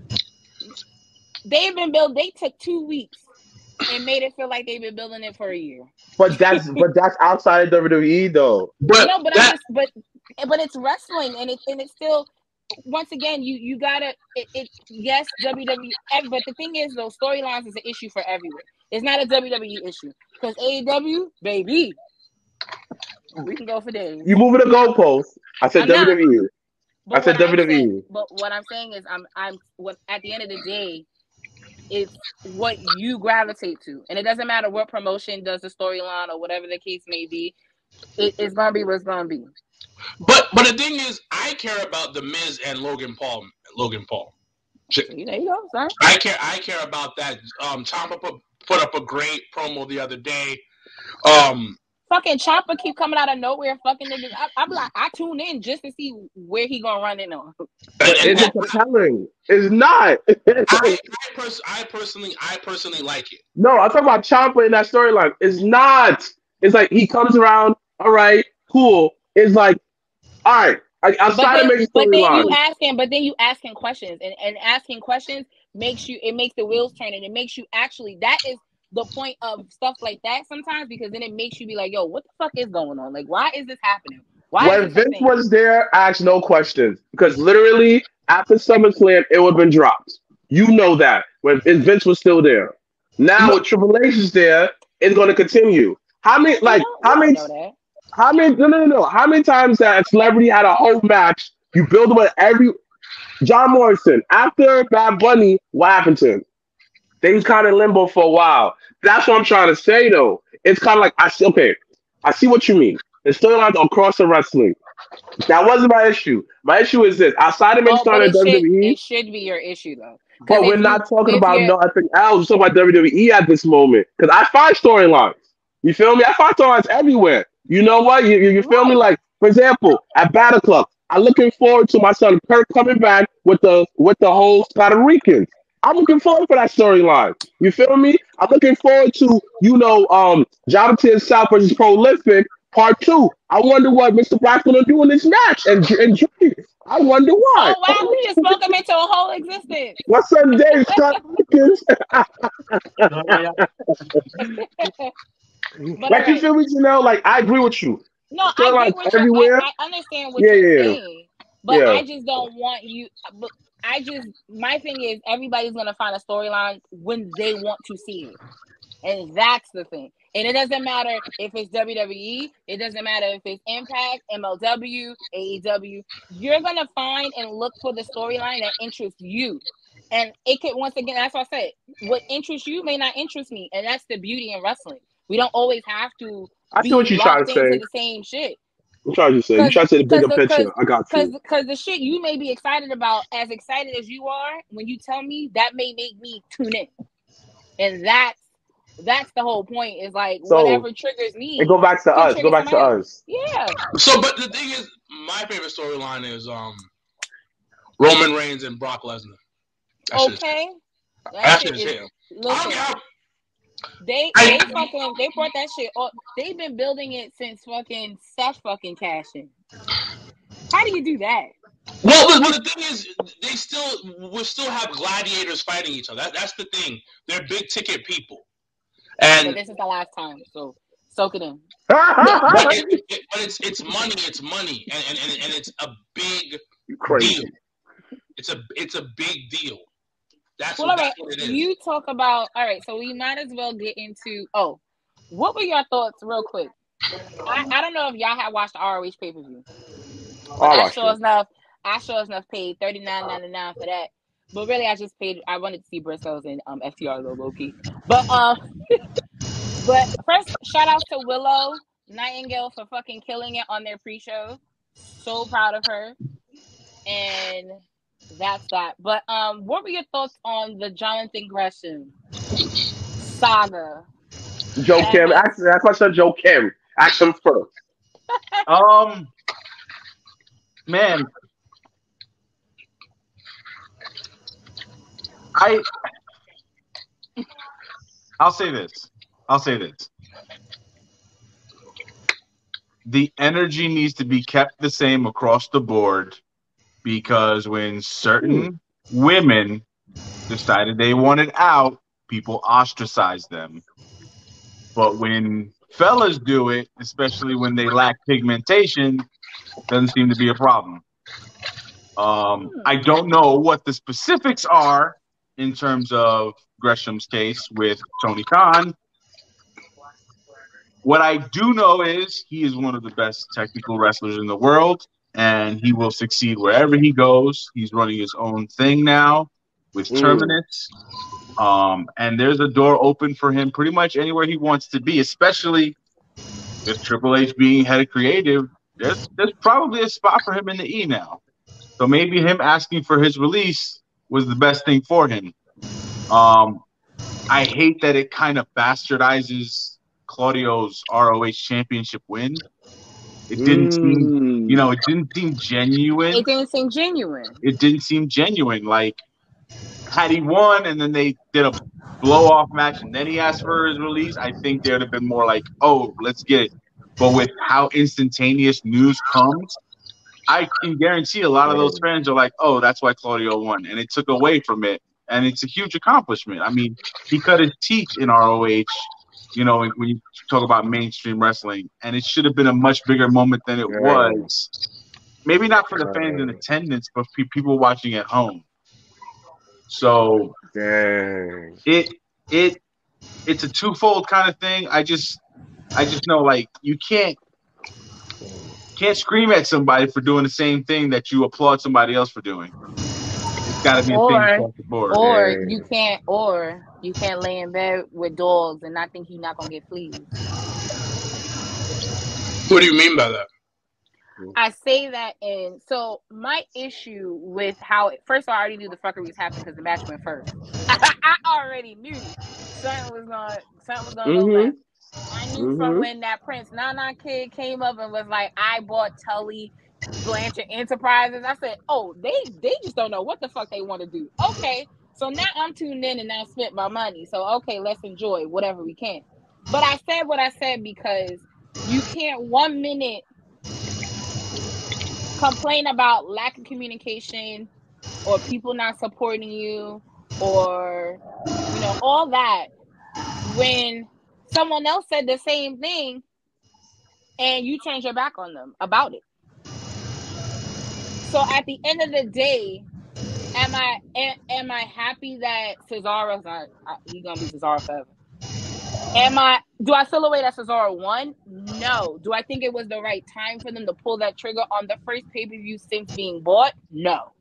They've been built. They took 2 weeks and made it feel like they've been building it for a year. But that's outside of WWE though. But it's wrestling and it's still. Once again, you gotta yes, WWE, but the thing is though, storylines is an issue for everywhere. It's not a WWE issue because AEW, baby, we can go for days. You moving the goalpost. I said WWE. I said WWE. But what I'm saying is, I'm what at the end of the day, it's what you gravitate to, and it doesn't matter what promotion does the storyline or whatever the case may be. It's gonna be what's gonna be. But the thing is, I care about the Miz and Logan Paul. There you go, son. I care about that. Ciampa put up a great promo the other day. Fucking Ciampa keep coming out of nowhere, fucking niggas. I'm like, I tune in just to see where he gonna run in on. Is it compelling? It's not. I personally like it. No, I'm talking about Ciampa in that storyline. It's not. It's like he comes around. All right, cool. It's like, all right. Outside of major storyline. But then you asking questions, and asking questions makes the wheels turn, and it makes you actually. That is the point of stuff like that sometimes, because then it makes you be like, yo, what the fuck is going on? Like, why is this happening? When Vince was there, I asked no questions, because literally after SummerSlam, it would have been dropped. You know that when Vince was still there. Now with Triple H is there, it's going to continue. How many times that a celebrity had a whole match? You build them with every. John Morrison after Bad Bunny, what happened to him? They was kind of in limbo for a while. That's what I'm trying to say, though. It's kind of like I see what you mean. The storylines across the wrestling. That wasn't my issue. My issue is this: outside of main starting WWE, it should be your issue though. But we're not talking about nothing else. We're talking about WWE at this moment, because I find storylines. You feel me? I find storylines everywhere. You know what? You feel me? Like, for example, at Battle Club, I'm looking forward to my son Kirk coming back with the whole Puerto Ricans. I'm looking forward for that storyline. You feel me? I'm looking forward to, Jobbertears South versus Prolific Part 2. I wonder what Mrblacc gonna do in this match. And I wonder why. Oh wow, we just spoke him into a whole existence. What's up, Dave? Scott Wilkins. Like, you feel me, Janelle? Like, I agree with you. No, I agree with you. I understand what you're saying. But I just don't want you. But my thing is, everybody's gonna find a storyline when they want to see it, and that's the thing. And it doesn't matter if it's WWE, it doesn't matter if it's Impact, MLW, AEW. You're gonna find and look for the storyline that interests you, and it could, once again, that's what I said. What interests you may not interest me, and that's the beauty in wrestling. We don't always have to. I see what you're trying to say. The same shit. I'm trying to say. You're trying to say the bigger picture. I got you. Because the shit you may be excited about, as excited as you are, when you tell me, that may make me tune in. And that's the whole point. Is like, whatever triggers me. It go back to us. Go back to us. Yeah. So, but the thing is, my favorite storyline is Roman Reigns and Brock Lesnar. Okay. That shit is him. Listen. They brought that shit up. They've been building it since fucking Seth fucking cashing. How do you do that? Well, the thing is, we still have gladiators fighting each other. That's the thing. They're big ticket people, and but this is the last time, so soak it in. but it's money. It's money, and it's a big deal. It's a big deal. That's what it is. You talk about, all right, so we might as well get into, what were your thoughts, real quick? I don't know if y'all have watched the ROH pay-per-view, but I sure enough paid $39.99 for that. But really, I wanted to see Briscoes and FTR low key. But but first, shout outs to Willow Nightingale for fucking killing it on their pre-show. So proud of her. And that's that. But what were your thoughts on the Jonathan Gresham saga? Joakim, ask that question, Joakim. Ask him first. Man, I'll say this. The energy needs to be kept the same across the board, because when certain women decided they wanted out, people ostracized them. But when fellas do it, especially when they lack pigmentation, doesn't seem to be a problem. I don't know what the specifics are in terms of Gresham's case with Tony Khan. What I do know is he is one of the best technical wrestlers in the world, and he will succeed wherever he goes. He's running his own thing now with Terminus. And there's a door open for him pretty much anywhere he wants to be, especially with Triple H being head of creative. There's probably a spot for him in the E now. So maybe him asking for his release was the best thing for him. I hate that it kind of bastardizes Claudio's ROH championship win. It didn't seem, it didn't seem genuine. It didn't seem genuine. Like, had he won and then they did a blow-off match and then he asked for his release, I think they would have been more like, oh, let's get it. But with how instantaneous news comes, I can guarantee a lot of those fans are like, oh, that's why Claudio won. And it took away from it. And it's a huge accomplishment. I mean, he cut his teeth in ROH, when you talk about mainstream wrestling. And it should have been a much bigger moment than it was. Maybe not for the fans in attendance, but for people watching at home. So it's a twofold kind of thing. I just know, like, you can't scream at somebody for doing the same thing that you applaud somebody else for doing. It's got to be a thing across the board. Or you can't lay in bed with dogs and not think you're not gonna get fleas. What do you mean by that? I say that, and so my issue with how, first of all, I already knew the fuckery was happening because the match went first. I already knew something was gonna go left. I knew from when that Prince Nana kid came up and was like, I bought Tully Blanchard Enterprises. I said, oh, they just don't know what the fuck they want to do. Okay, so now I'm tuned in and now spent my money. So okay, let's enjoy whatever we can. But I said what I said because you can't 1 minute complain about lack of communication or people not supporting you or all that when someone else said the same thing and you turned your back on them about it. So at the end of the day, am I happy that Cesaro's not? He's gonna be Cesaro forever. Do I feel the way that Cesaro won? No. Do I think it was the right time for them to pull that trigger on the first pay-per-view since being bought? No.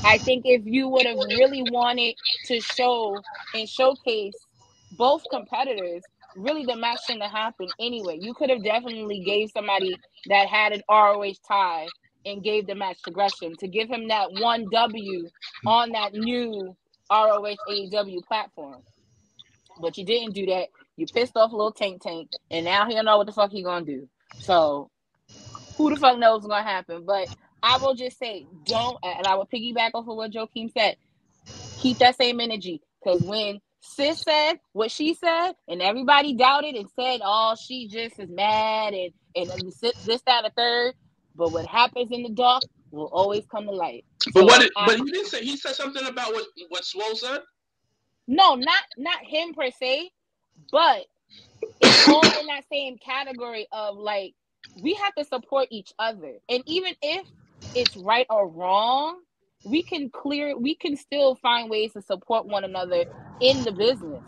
I think if you would have really wanted to show and showcase both competitors, really the match shouldn't have happened anyway. You could have definitely gave somebody that had an ROH tie and gave the match to Gresham to give him that 1 W on that new ROH AEW platform. But you didn't do that. You pissed off a little Tank, and now he don't know what the fuck he gonna do. So who the fuck knows what's gonna happen? But I will just say, don't, and I will piggyback off of what Joakim said. Keep that same energy, because when Sis said what she said, and everybody doubted and said, "Oh, she just is mad," and this, that, and third. But what happens in the dark will always come to light. But but he didn't say. He said something about what Swole said. No, not him per se, but it's all in that same category of like we have to support each other, and even if it's right or wrong, we can still find ways to support one another in the business.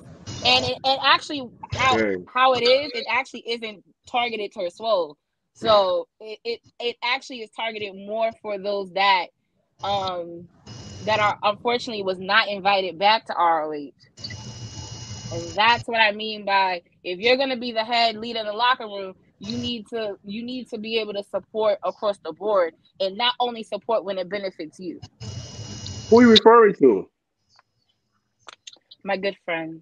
And it actually how it actually isn't targeted towards Swole. So it actually is targeted more for those that are unfortunately was not invited back to ROH. And that's what I mean by, if you're gonna be the head leader in the locker room, you need to be able to support across the board and not only support when it benefits you. Who are you referring to? My good friend.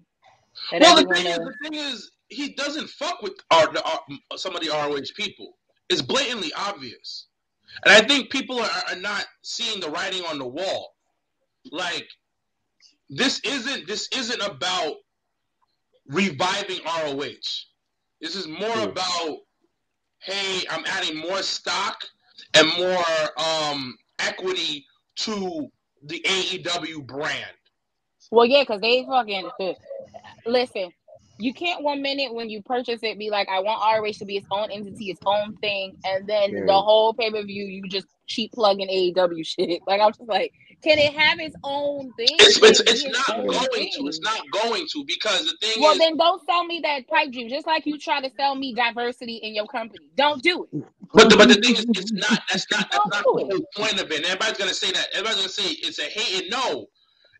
Well, the thing is, he doesn't fuck with some of the ROH people. It's blatantly obvious, and I think people are not seeing the writing on the wall. Like, this isn't about reviving ROH. This is more about, hey, I'm adding more stock and more equity to the AEW brand. Well, yeah, because they fucking listen. You can't 1 minute when you purchase it be like, I want ROH to be its own entity, its own thing, and then the whole pay-per-view you just cheap plugging AEW shit. Like, I'm just like, can it have its own thing? It's not going to. It's not going to, because the thing is. Well, then don't sell me that pipe dream. Just like you try to sell me diversity in your company. Don't do it. But the thing is, it's not. That's not the whole point of it. And everybody's gonna say that. Everybody's gonna say it's a hate and no.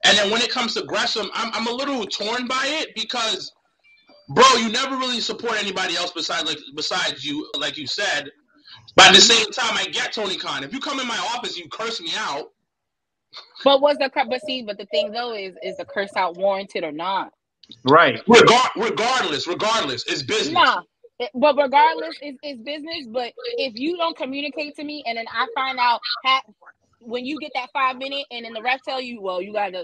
And then when it comes to Gresham, I'm a little torn by it because, bro, you never really support anybody else besides you, like you said. But at the same time, I get Tony Khan. If you come in my office, you curse me out. But the thing though is the curse out warranted or not? Right. Regardless, it's business. Nah, but regardless, it's business. But if you don't communicate to me, and then I find out when you get that 5 minute, and then the ref tell you, well, you're gonna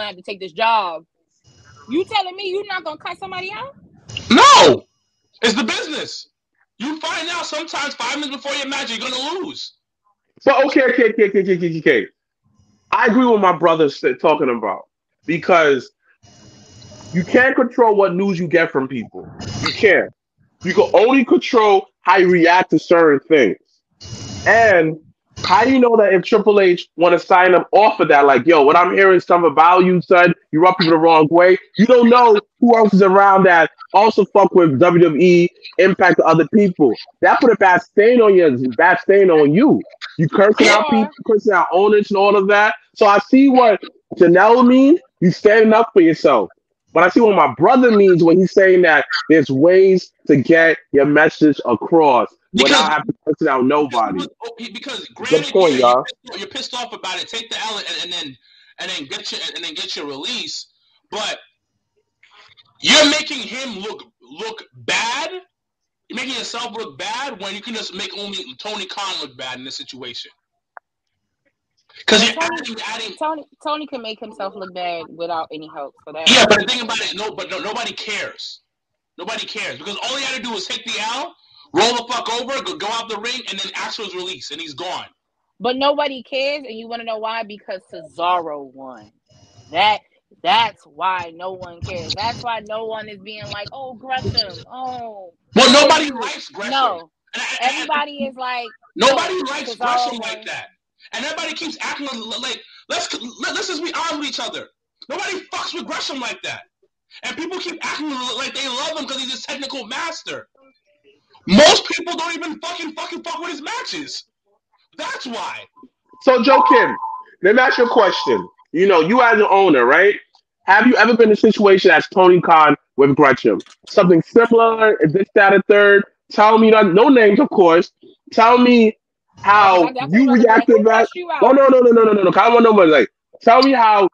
have to take this job. You telling me you're not gonna cut somebody out? No, it's the business. You find out sometimes 5 minutes before your match, you're gonna lose. But okay. I agree with my brother talking about, because you can't control what news you get from people. You can't. You can only control how you react to certain things. And how do you know that if Triple H want to sign him off of that, like, yo, what I'm hearing something about you, son, you rub people the wrong way. You don't know who else is around that also fuck with WWE, impact to other people. That put a bad stain on you. You cursing out people, cursing out owners and all of that. So I see what Janelle means. You standing up for yourself. But I see what my brother means when he's saying that there's ways to get your message across without having to curse out nobody. Because good point, y'all. You're pissed off about it. Take the L and then get your release. But you're making him look bad. You're making yourself look bad when you can just make only Tony Khan look bad in this situation. Because Tony can make himself look bad without any help for that. Yeah, but the thing about it, nobody cares. Nobody cares, because all he had to do was take the L, roll the fuck over, go out the ring, and then ask for his release, and he's gone. But nobody cares, and you want to know why? Because Cesaro won. That's why no one cares. That's why no one is being like, oh, Gresham, oh. Well, nobody likes Gresham. No, everybody is like. Nobody likes Gresham like that. And everybody keeps acting like, let's just be honest with each other. Nobody fucks with Gresham like that. And people keep acting like they love him because he's a technical master. Most people don't even fucking fuck with his matches. That's why. So, Joakim, let me ask you a question. You know, you as an owner, right? Have you ever been in a situation as Tony Khan with Gresham? Something similar, this, that, or third? Tell me, no names, of course. Tell me how you reacted back. Oh, no. I want nobody. Like, tell us,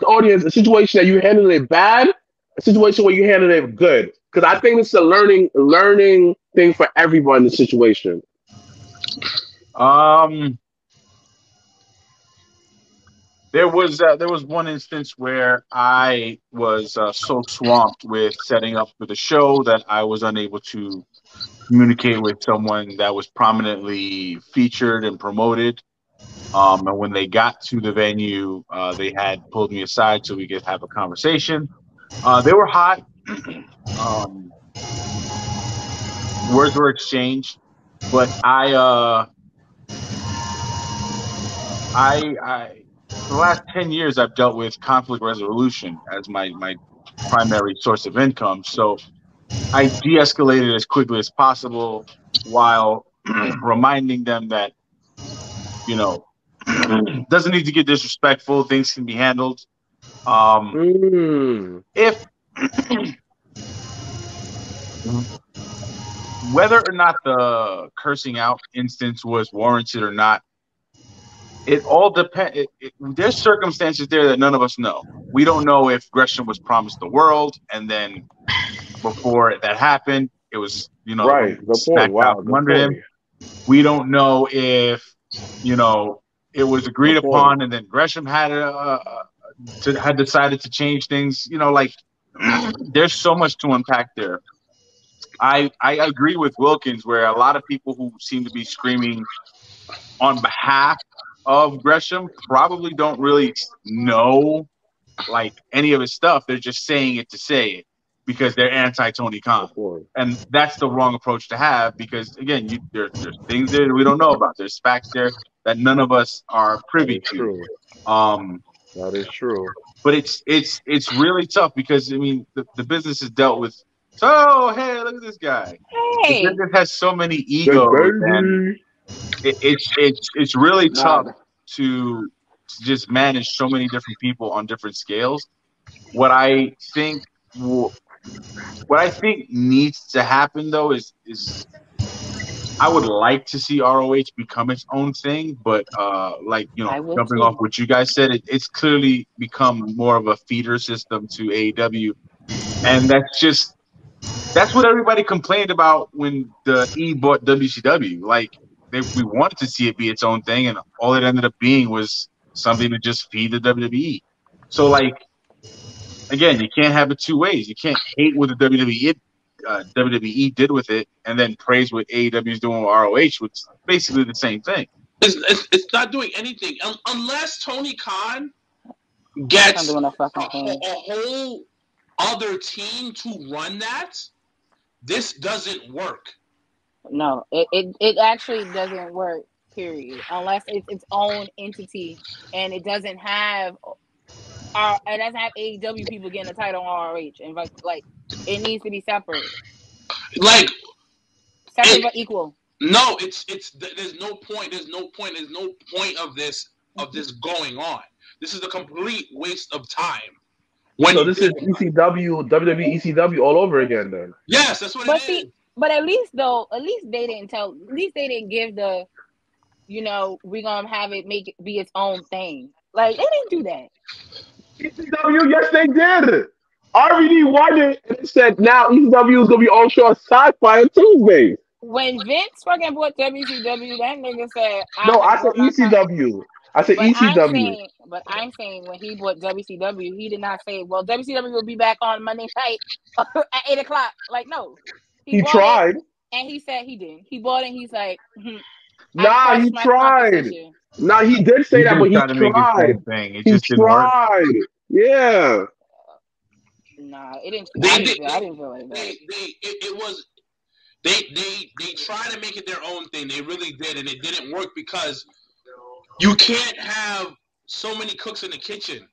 audience, a situation that you handled it bad, a situation where you handled it good. Because I think it's a learning thing for everyone in the situation. There was one instance where I was so swamped with setting up for the show that I was unable to communicate with someone that was prominently featured and promoted. And when they got to the venue, they had pulled me aside so we could have a conversation. They were hot. Words were exchanged, but I for the last 10 years, I've dealt with conflict resolution as my primary source of income. So I de-escalated as quickly as possible while reminding them that, you know, doesn't need to get disrespectful. Things can be handled. If whether or not the cursing out instance was warranted or not, it all depends. There's circumstances there that none of us know. We don't know if Gresham was promised the world, and then before that happened, it was, you know, right. smacked out from under him. We don't know if, you know, it was agreed upon, and then Gresham had decided to change things. You know, like there's so much to unpack there. I agree with Wilkins, where a lot of people who seem to be screaming on behalf of Gresham probably don't really know like any of his stuff. They're just saying it to say it because they're anti-Tony Khan. And that's the wrong approach to have, because again, there's things there that we don't know about. There's facts there that none of us are privy to. That is true. But it's really tough because I mean the business is dealt with. So hey, look at this guy. Hey, The business has so many egos, and it's really tough to just manage so many different people on different scales. What I think needs to happen though is I would like to see ROH become its own thing, but like, you know, jumping off what you guys said, it's clearly become more of a feeder system to AEW, and that's what everybody complained about when the E bought WCW. Like we wanted to see it be its own thing, and all it ended up being was something to just feed the WWE. So like, again, you can't have it two ways. You can't hate what the WWE did with it and then praise what AEW is doing with ROH, which is basically the same thing. It's not doing anything unless Tony Khan gets a whole other team to run that. This doesn't work. No, it actually doesn't work. Period. Unless it's its own entity and it doesn't have AEW people getting a title on ROH, and like it needs to be separate. Like separate but equal. No, it's there's no point. There's no point of this going on. This is a complete waste of time. So this is ECW, WWE ECW all over again then. Yes, that's what it is. But at least they didn't give the, you know, we're gonna have it be its own thing. Like they didn't do that. ECW, yes they did. RVD won it and said now ECW is gonna be on show Sci-Fi on Tuesdays. When Vince fucking bought WCW, that nigga said I said ECW. I said ECW. I'm saying when he bought WCW, he did not say, well, WCW will be back on Monday night at 8:00. Like, no. He tried. And he said he didn't. He bought it and he's like, nah, he tried. Nah, he did say that, but he tried. He tried. Yeah. Nah, it didn't. I didn't feel like that. They tried to make it their own thing. They really did, and it didn't work because you can't have so many cooks in the kitchen.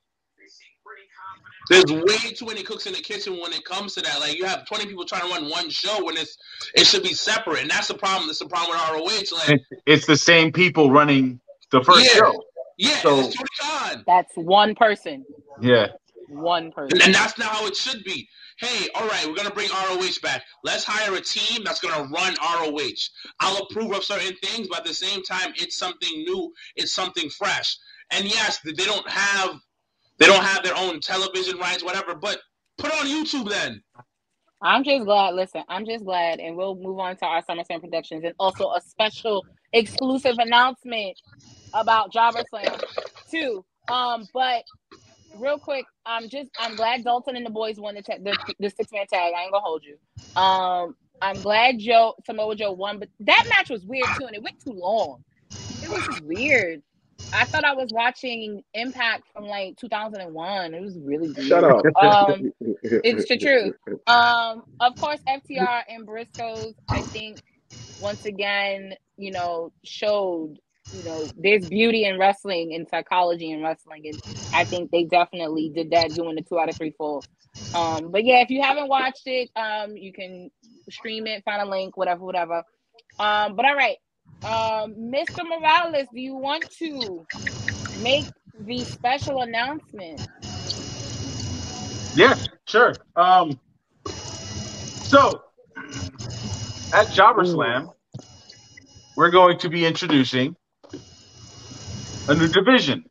There's way too many cooks in the kitchen when it comes to that. Like, you have 20 people trying to run one show when it should be separate, and that's the problem. That's the problem with ROH. Like, it's the same people running the first show. Yeah, so it's Tony Khan. That's one person. Yeah. One person. And that's not how it should be. Hey, all right, we're going to bring ROH back. Let's hire a team that's going to run ROH. I'll approve of certain things, but at the same time, it's something new. It's something fresh. And yes, they don't have their own television rights, whatever, but put it on YouTube then. I'm just glad, and we'll move on to our Summerslam predictions and also a special exclusive announcement about Jobbertears too. But real quick, I'm glad Dalton and the boys won the 6-man tag. I ain't gonna hold you. I'm glad Samoa Joe won, but that match was weird too, and it went too long. It was just weird. I thought I was watching Impact from like 2001. It was really weird. Shut up. It's the truth. Of course, FTR and Briscoes, I think, once again, showed, there's beauty in wrestling and psychology in wrestling. And I think they definitely did that doing the 2 out of 3 falls. But yeah, if you haven't watched it, you can stream it, find a link, whatever. But all right, Mr. Morales, do you want to make the special announcement? Yeah, sure. So at Jobberslam, we're going to be introducing a new division.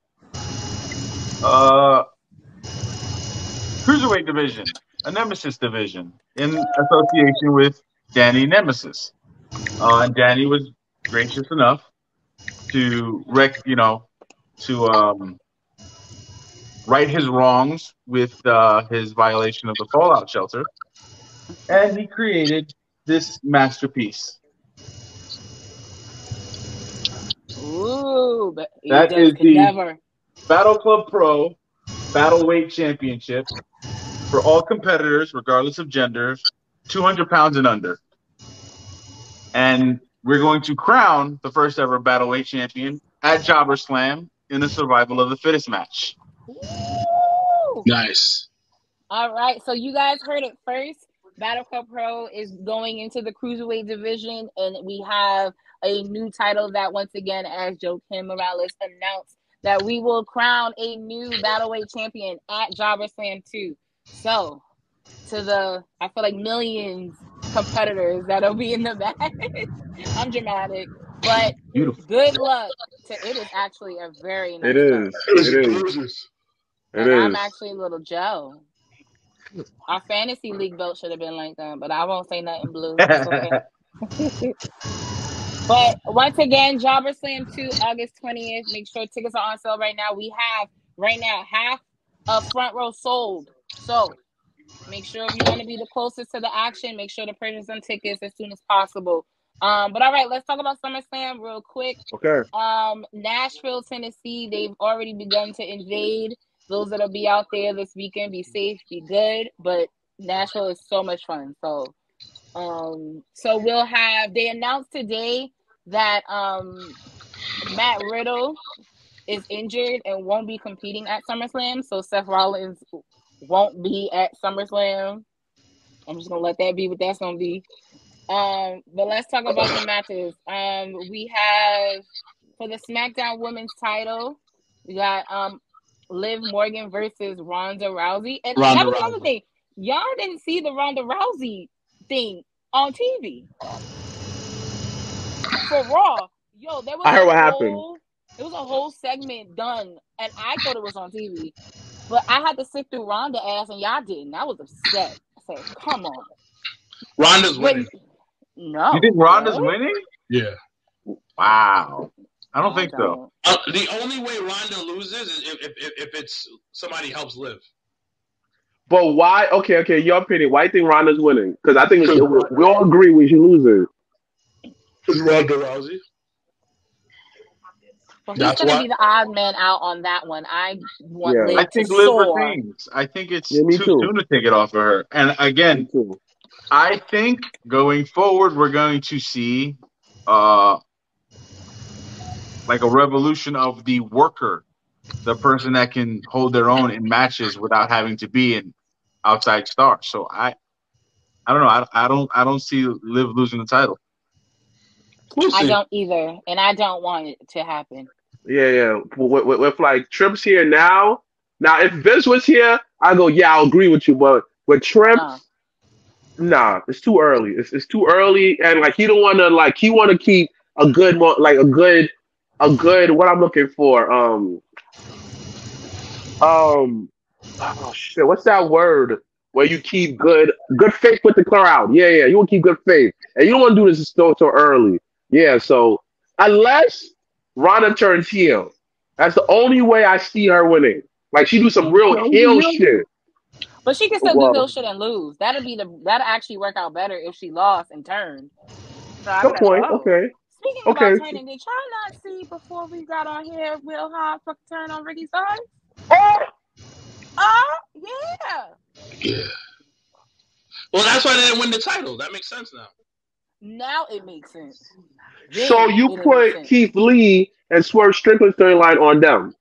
Cruiserweight division, a Nemesis division, in association with Danny Nemesis. And Danny was gracious enough to right his wrongs with his violation of the Fallout Shelter, and he created this masterpiece. Ooh, but that is the Battle Club Pro Battleweight Championship for all competitors, regardless of genders, 200 pounds and under. And we're going to crown the first ever Battleweight champion at Jobberslam in a survival of the fittest match. Ooh. Nice. All right, so you guys heard it first. Battle Club Pro is going into the Cruiserweight division, and we have a new title that, once again, as Joakim Morales announced, that we will crown a new Battleweight champion at Jobberslam 2. So, I feel like millions competitors that'll be in the match. I'm dramatic, but beautiful. Good luck to it. Is actually a very nice. It is. I'm actually a little Joe. Our fantasy league belt should have been like that, but I won't say nothing blue. Okay. But once again, Jobberslam 2, August 20th. Make sure tickets are on sale right now. We have half of front row sold. So make sure if you want to be the closest to the action, make sure to purchase some tickets as soon as possible. But all right, let's talk about SummerSlam real quick. Okay. Nashville, Tennessee, they've already begun to invade. Those that'll be out there this weekend, be safe, be good. But Nashville is so much fun. So we'll have, they announced today that Matt Riddle is injured and won't be competing at SummerSlam. So Seth Rollins won't be at SummerSlam. I'm just gonna let that be what that's gonna be. But let's talk about the matches. We have, for the SmackDown Women's title, we got Liv Morgan versus Ronda Rousey. And that was another thing. Y'all didn't see the Ronda Rousey thing on TV for Raw. Yo, there was I heard what happened. It was a whole segment done, and I thought it was on TV. But I had to sit through Ronda ass, and y'all didn't. I was upset. I said, come on. Ronda's winning. No. You think Ronda's winning? Yeah. Wow. I don't think so. The only way Ronda loses is if it's somebody helps Liv. But why? Okay. Your opinion. Why do you think Ronda's winning? Because I think we all agree she's losing. Because Ronda Rousey. Well, he's going to be the odd man out on that one. I want Liv I think to Liv soar. retains. I think it's too soon to take it off of her. And again, I think going forward, we're going to see like a revolution of the worker, the person that can hold their own in matches without having to be an outside star. So I don't know. I don't see Liv losing the title. I don't either, and I don't want it to happen. Yeah. With like Trips here now if Vince was here, I go, yeah, I'll agree with you. But with Trips, nah, it's too early. It's too early, and like he don't want to he want to keep a good what I'm looking for. Oh shit, what's that word? Where you keep good faith with the crowd. Yeah, you want to keep good faith, and you don't want to do this so early. Yeah, so unless Ronda turns heel, that's the only way I see her winning. Like she do some real heel shit. But she can still do heel shit and lose. That'll actually work out better if she lost and turned. So good point. Okay. Speaking about turning, did y'all not see before we got on here Will Hobbs fucking turn on Ricky Starks? Yeah. Well, that's why they didn't win the title. That makes sense now. Now it makes sense. So you put Keith Lee and Swerve Strickland storyline on them.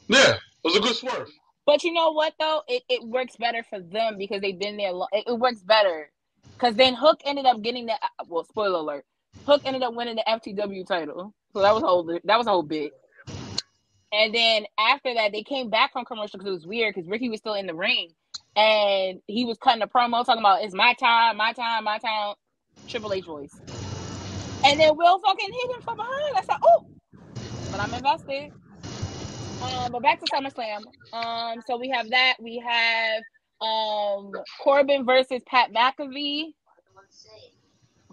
Yeah, it was a good swerve. But you know what though? It works better for them because they've been there. It works better because then Hook ended up getting the spoiler alert. Hook ended up winning the FTW title, so that was a whole bit. And then after that, they came back from commercial because it was weird because Ricky was still in the ring and he was cutting a promo talking about it's my time, my time, my time. Triple H voice. And then Will fucking hit him from behind. I said, oh, but I'm invested. But back to SummerSlam. So we have that. We have Corbin versus Pat McAfee.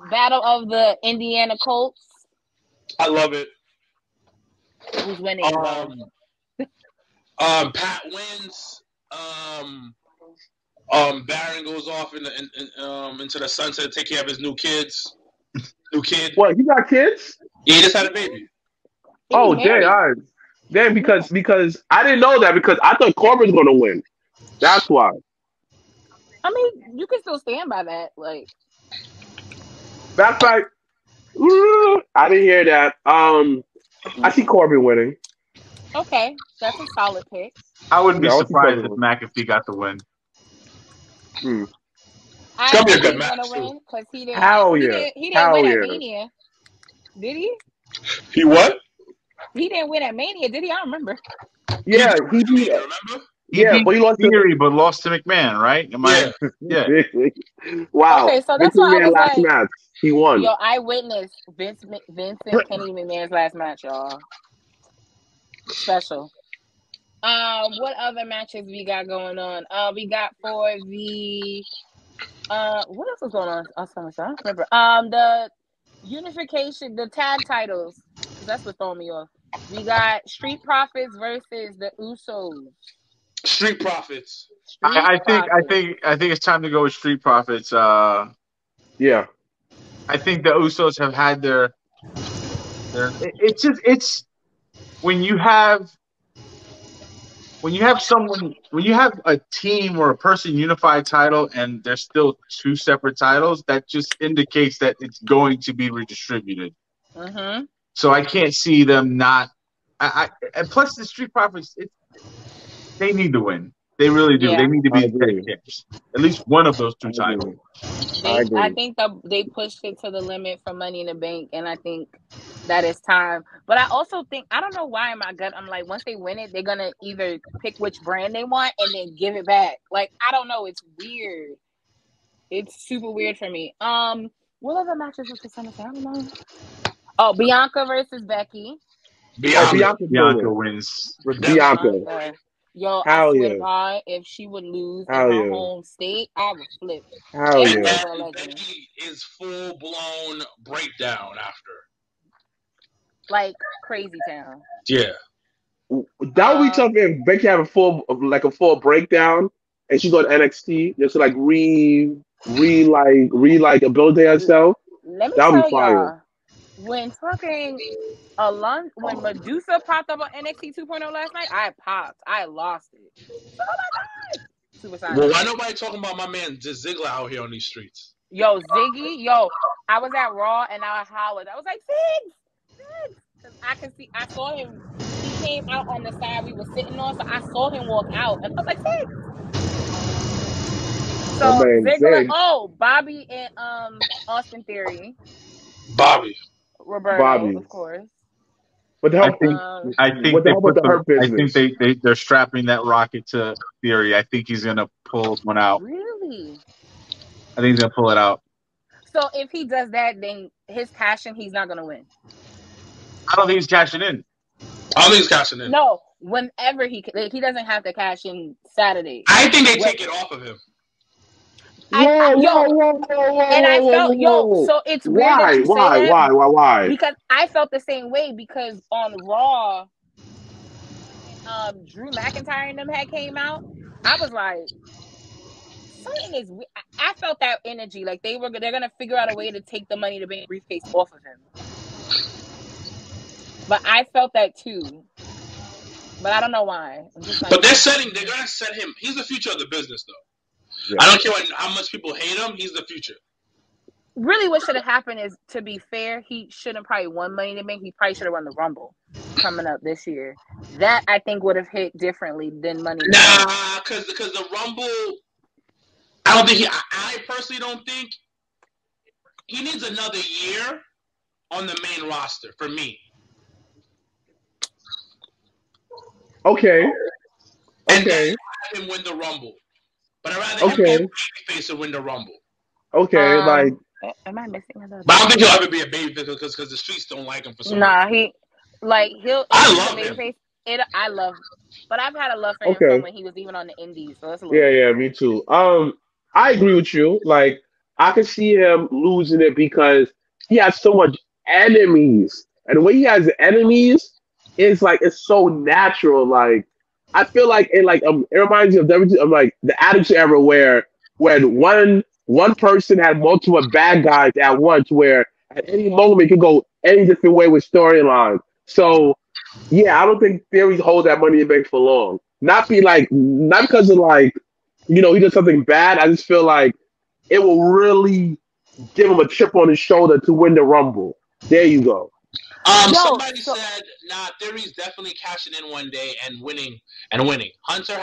Battle of the Indiana Colts. I love it. Who's winning? Pat wins. Baron goes off into the sunset to take care of his new kids. New kid. What? He got kids? Yeah, he just had a baby. Oh, damn! All right. Then because I didn't know that because I thought Corbin's gonna win. That's why. I mean, you can still stand by that, like. That's like, I didn't hear that. I see Corbin winning. Okay, that's a solid pick. I wouldn't be surprised if McAfee got the win. I think he's gonna win because he didn't. Hell he yeah! didn't win at Mania. Did he? He what? He didn't win at Mania, did he? I don't remember. Yeah, he beat. Remember? Yeah, but he lost Theory, but lost to McMahon, right? Yeah. Wow. Okay, so that's Vince why I was last like, match. He won. Yo, I witnessed Vincent Kennedy McMahon's last match, y'all. Special. What other matches we got going on? We got for the what else was going on? I don't remember. The unification, the tag titles. That's what throwing me off. We got Street Profits versus the Usos. Street Profits. I think it's time to go with Street Profits. Yeah. I think the Usos have had their it's when you have a team or a person unified title and there's still two separate titles, that just indicates that it's going to be redistributed. Mm-hmm. So I can't see them not. And plus the Street Profits, they need to win. They really do. Yeah. They need to be the champs. At least one of those two titles. I think they pushed it to the limit for Money in the Bank, and I think that it's time. But I also think, I don't know why in my gut, I'm like, once they win it, they're going to either pick which brand they want and then give it back. Like, I don't know. It's weird. It's super weird for me. What other matches was the Summerslam? I don't know. Oh, Bianca versus Becky. Bianca wins. Bianca. Yo, I swear to God, if she would lose in her home state, I would flip. Hell yeah. Becky is full-blown breakdown after. Like, crazy town. Yeah. That would be tough if Becky have a full breakdown and she go to NXT just to like ability herself. Let me tell y'all, when Medusa popped up on NXT 2.0 last night, I popped. I lost it. Oh my God. Well, why nobody talking about my man Ziggler out here on these streets? Yo, Ziggy, I was at Raw and I hollered. I was like, Ziggs! I saw him. He came out on the side we were sitting on, so I saw him walk out. And I was like, Ziggs! So, Ziggler, Bobby and Austin Theory. Bobby. Roberto, of course. But I think they're strapping that rocket to Theory. I think he's gonna pull one out. Really? I think he's gonna pull it out. So if he does that, then his cashing, he's not gonna win. I don't think he's cashing in. I don't think he's cashing in. No, whenever he doesn't have to cash in Saturday. I think they take it off of him. So it's weird. Why? Because I felt the same way because on Raw, Drew McIntyre and them had came out. I was like, something is. I felt that energy. Like they're gonna figure out a way to take the Money to Bank briefcase off of him. But I felt that too. But I don't know why. But they're gonna set him. He's the future of the business, though. Yeah. I don't care how much people hate him. He's the future. really what should have happened is, to be fair, he shouldn't probably won Money in the Bank. He probably should have won the Rumble coming up this year. That I think would have hit differently than Money in the Bank. Nah, because the Rumble, I don't think I personally don't think he needs another year on the main roster for me. Okay. And Okay. then have him win the Rumble. But I'd rather him be a babyface to win the Rumble. Okay, like. Am I missing another? But I don't think he'll ever be a babyface because the streets don't like him for some reason. I love him. I love him. But I've had a love for him from when he was even on the Indies. So that's a little yeah, me too. I agree with you. Like, I can see him losing it because he has so much enemies, and the way he has enemies is like it's so natural. Like, I feel like it reminds me of like the Attitude Era where when one person had multiple bad guys at once, where at any moment it could go any different way with storyline. So yeah, I don't think Theory holds that Money in the Bank for long. Not because of like, he does something bad. I just feel like it will really give him a chip on his shoulder to win the Rumble. There you go. Somebody said, Theory's definitely cashing in one day and winning. Hunter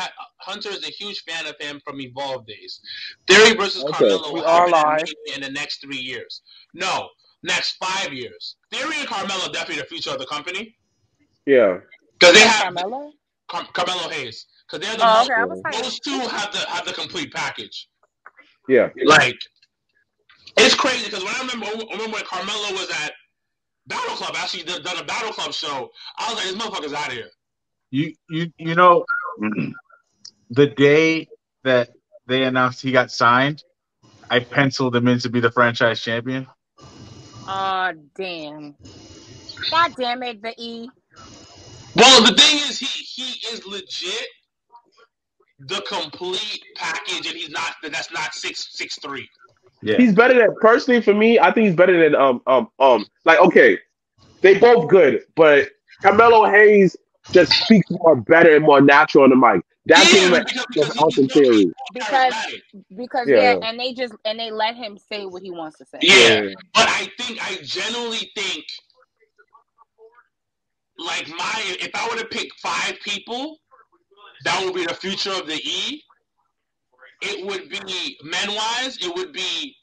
is a huge fan of him from Evolve days. Theory versus Carmelo will happen in the next 3 years. No, next 5 years. Theory and Carmelo definitely the future of the company. Yeah. Because they have Carmelo? Carmelo Hayes. Because they're the those two have the complete package. Yeah. Like, it's crazy because when I remember when Carmelo was at Battle Club, actually done a Battle Club show, I was like, this motherfucker's out of here. You know, the day that they announced he got signed, I penciled him in to be the franchise champion. Oh, damn. God damn it, the E. Well, the thing is, he is legit the complete package, and that's not 6'3". Yeah. He's better than, personally for me, I think he's better than like, okay, they both good, but Carmelo Hayes just speaks more better and more natural on the mic. That's because Theory. Because and they let him say what he wants to say. Yeah. But I genuinely think, like, if I were to pick 5 people that would be the future of the E, it would be, men-wise, it would be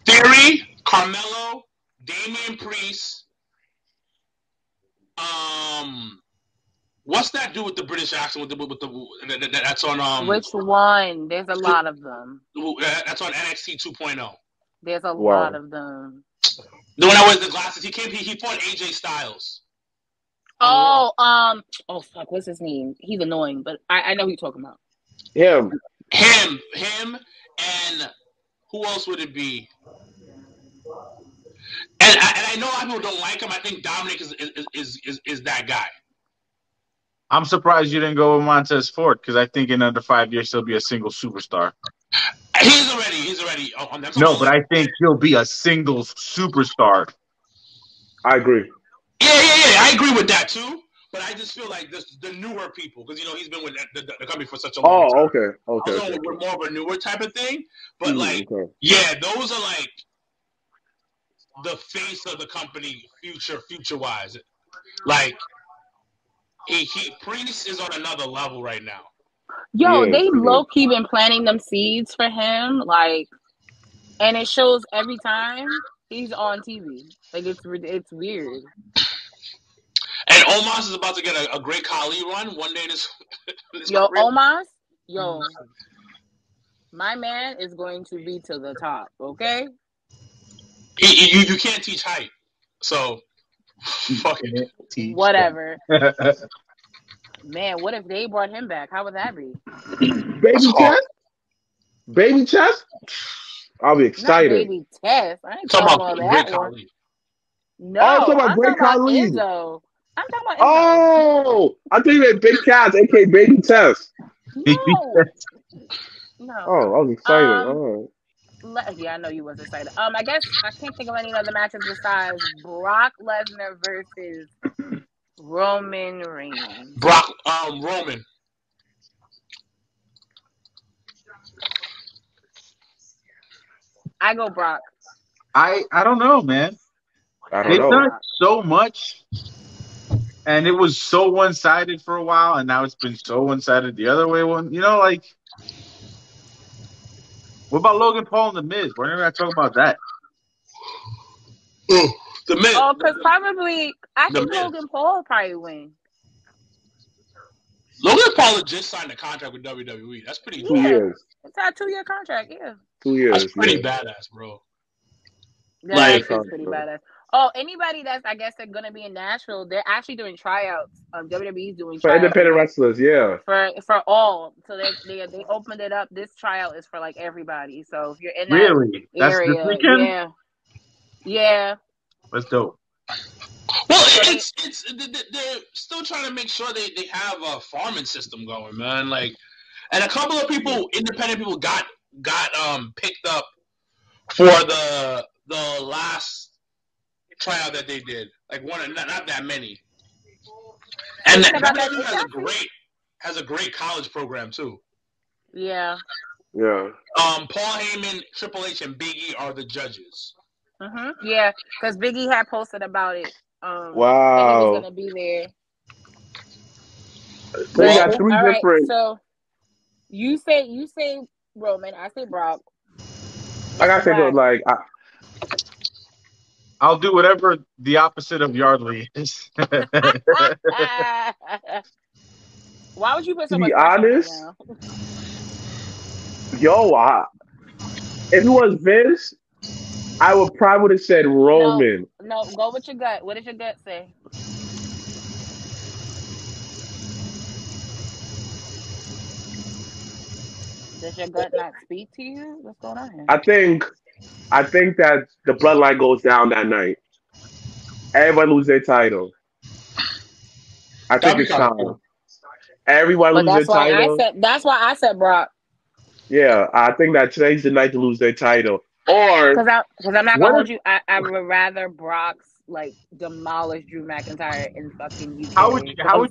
Theory, Carmelo, Damian Priest. What's that do with the British accent? With the that's on Which one? There's a lot of them. That's on NXT 2.0. There's a lot of them. The one that wears the glasses. He fought AJ Styles. Oh fuck, what's his name? He's annoying, but I know who you're talking about. Him, and who else would it be? And I know a lot of people don't like him. I think Dominic is that guy. I'm surprised you didn't go with Montez Ford because I think in under 5 years he'll be a single superstar. He's already on that. No, but I think he'll be a singles superstar. I agree. Yeah. I agree with that too. But I just feel like the newer people, because he's been with the company for such a long time. Okay. We're more of a newer type of thing. But those are like the face of the company, future wise. Like Priest is on another level right now. Yo, they low key been planting them seeds for him, like, and it shows every time he's on TV. Like, it's weird. And Omos is about to get a great Khali run one day. This Omos, my man is going to be to the top. Okay. You can't teach height, so fuck it. Whatever. Man, what if they brought him back? How would that be? Baby chest? I'll be excited. Not baby test. I ain't talking about that one. No, I'm talking about Great Khali. I'm talking about Izzo. Oh, I think that Big Cats, aka Baby Test. No. Oh, I was excited. All right. Yeah, I know you was excited. I guess I can't think of any other matches besides Brock Lesnar versus Roman Reigns. Roman. I go Brock. I don't know, man. They've done so much, and it was so one-sided for a while, and now it's been so one-sided the other way. You know, like, what about Logan Paul and The Miz? We're never gonna talk about that. The Miz. Oh, because probably I think Logan Paul will probably win. Logan Paul just signed a contract with WWE. That's pretty. 2 years. It's a 2-year contract. Yeah. 2 years. That's pretty badass, bro. That is pretty badass. Oh, anybody that's, I guess, they're gonna be in Nashville, they're actually doing tryouts. WWE's doing for tryouts independent wrestlers, yeah. For all. So they opened it up. This tryout is for like everybody. So if you're in that Really? That's area, this weekend? Yeah. That's dope. Well, it's they're still trying to make sure they have a farming system going, man. Like, and a couple of people, independent people, got picked up for the last tryout that they did. Like not that many. And WWE has a great college program too. Yeah. Yeah. Paul Heyman, Triple H, and Big E are the judges. Yeah, because Big E had posted about it. Wow. And he was gonna be there. So you got three different. Right, so you say Roman, I say Brock. I gotta say, though, like I'll do whatever the opposite of Yardley is. Why would you put so to much be pressure honest, on yo, if it was Vince, I would probably have said Roman. No, go with your gut. What does your gut say? Does your gut not speak to you? What's going on here? I think that the bloodline goes down that night. Everyone lose their title. I think it's time. Everyone lose their title. That's why I said Brock. Yeah, I think that today's the night to lose their title. Or because I'm not gonna hold you. I would rather Brock's like demolish Drew McIntyre in fucking UK. How would you feel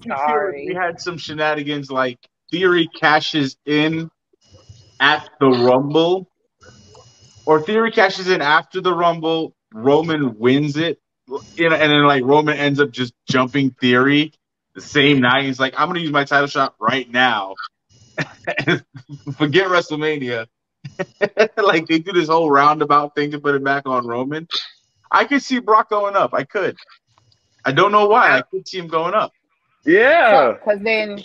if we had some shenanigans like Theory cashes in at the Rumble, or Theory cashes in after the Rumble, Roman wins it, and then like Roman ends up just jumping Theory the same night. He's like, I'm gonna use my title shot right now. Forget WrestleMania. Like they do this whole roundabout thing to put it back on Roman. I could see Brock going up. I could. I don't know why. I could see him going up. Yeah. Because then,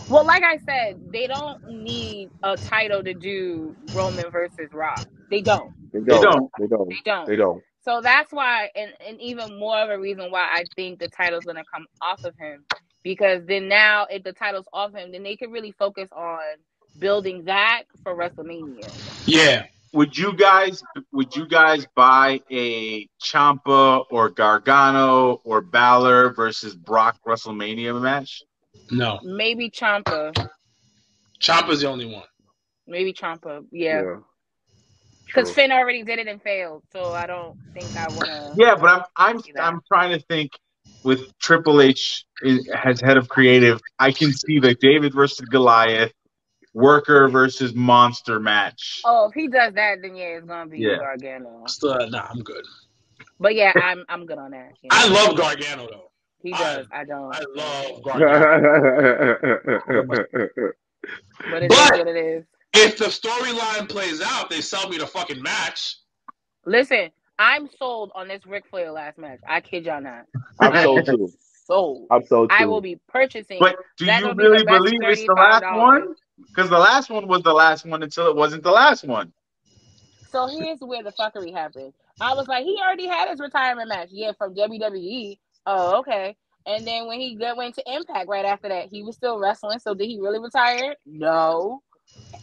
well, like I said, they don't need a title to do Roman versus Rock. They don't. They don't. So that's why, and even more of a reason why I think the title's going to come off of him. Because then now, if the title's off him, then they can really focus on building that for WrestleMania. Yeah. Would you guys buy a Ciampa or Gargano or Balor versus Brock WrestleMania match? No. Maybe Ciampa. Ciampa's the only one. Maybe Ciampa. Yeah. Because Finn already did it and failed, so I don't think I want to. Yeah, but I'm trying to think. With Triple H as head of creative, I can see the David versus Goliath, Worker versus Monster match. Oh, if he does that, then yeah, it's gonna be Gargano. Nah, I'm good. But yeah, I'm good on that. You know? I love Gargano though. He does. I don't. I love Gargano. But it is what it is. If the storyline plays out, they sell me the fucking match. Listen. I'm sold on this Ric Flair last match. I kid y'all not. I'm sold too. I'm sold too. I will be purchasing. But do you really believe it's the last one? Because the last one was the last one until it wasn't the last one. So here's where the fuckery happened. I was like, he already had his retirement match. Yeah, from WWE. Oh, okay. And then when he went to Impact right after that, he was still wrestling. So did he really retire? No.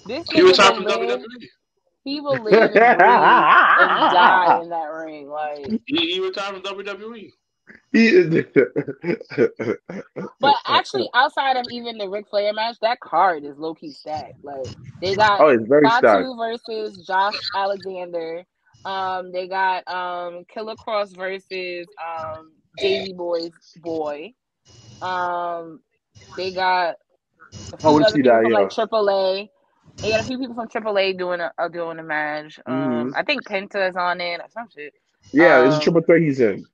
He retired from WWE. He will live and breathe and die in that ring. Like he retired from WWE. But actually, outside of even the Ric Flair match, that card is low key stacked. Like they got it's very Fatu versus Josh Alexander. They got Killer Cross versus Davey Boy's boy. They got like AAA. You got a few people from AAA doing a match. I think Penta is on it or some shit. Yeah, it's a triple threat he's in.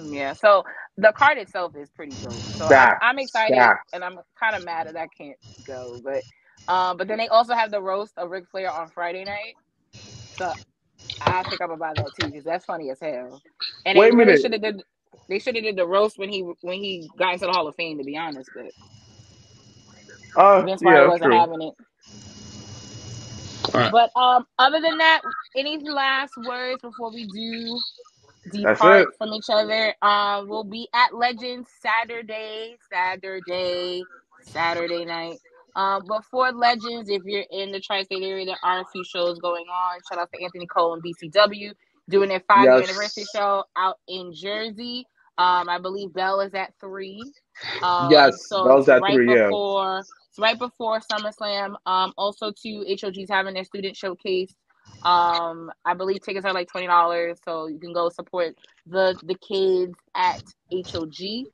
Yeah, so the card itself is pretty dope. So I'm excited, and I'm kind of mad that I can't go. But then they also have the roast of Ric Flair on Friday night. So I think I'm gonna buy that too because that's funny as hell. And Wait a minute. They should have did the roast when he got into the Hall of Fame. To be honest, but Vince wasn't having it. Right. But other than that, any last words before we do depart from each other? We'll be at Legends Saturday night. Before Legends, if you're in the tri-state area, there are a few shows going on. Shout out to Anthony Cole and BCW doing their 5-year anniversary show out in Jersey. I believe Bell is at 3. So Bell's at 3. It's right before SummerSlam. Also, too, HOG's having their student showcase. I believe tickets are like $20, so you can go support the kids at HOG.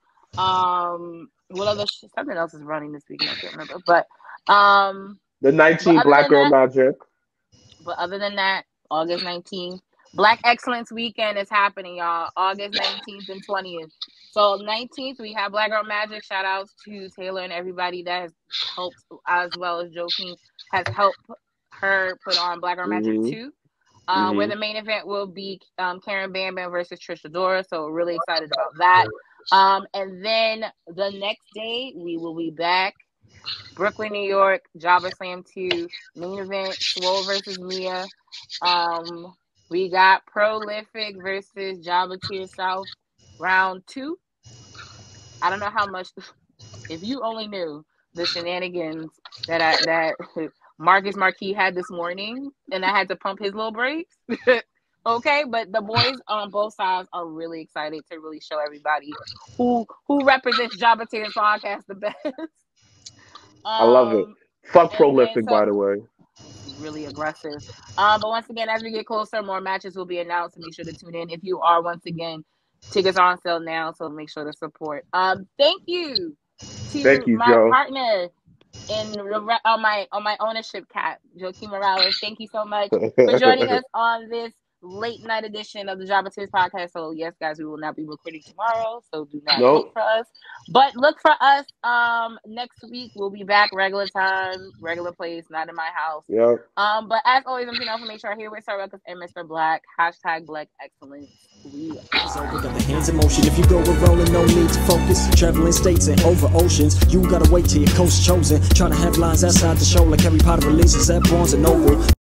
What other something else is running this weekend? I can't remember, but the 19th Black Girl Magic. But other than that, August 19th, Black Excellence Weekend is happening, y'all. August 19th and 20th. So 19th, we have Black Girl Magic. Shout outs to Taylor and everybody that has helped, as well as Joakim has helped her put on Black Girl Magic 2. Where the main event will be Karen Bam Bam versus Trish Adora. So really excited about that. And then the next day, we will be back. Brooklyn, New York, Jobberslam 2, main event, Swole versus Mia. We got Prolific versus Jobbertears South, round 2. I don't know how much, if you only knew the shenanigans that Marcus Marquis had this morning, and I had to pump his little brakes. Okay, but the boys on both sides are really excited to really show everybody who represents Jobbertears podcast the best. I love it. Fuck Prolific, by the way. Really aggressive. But once again, as we get closer, more matches will be announced. Make sure to tune in. If you are, once again, tickets are on sale now, so make sure to support. Thank you to my partner on my ownership cap, Joakim Morales. Thank you so much for joining us on this late night edition of the Jobbertears podcast. So yes, guys, we will not be recording tomorrow, so do not look for us. But look for us next week. We'll be back regular time, regular place, not in my house. Yep. But as always, I'm going to make sure I hear with Sir Wilkins and Mrblacc. # Black Excellence. We got the hands in motion. If you go with rolling, no need to focus. Traveling states and over oceans, you gotta wait till your coast chosen. Trying to have lines outside the show like Harry Potter releases at Barnes and Noble.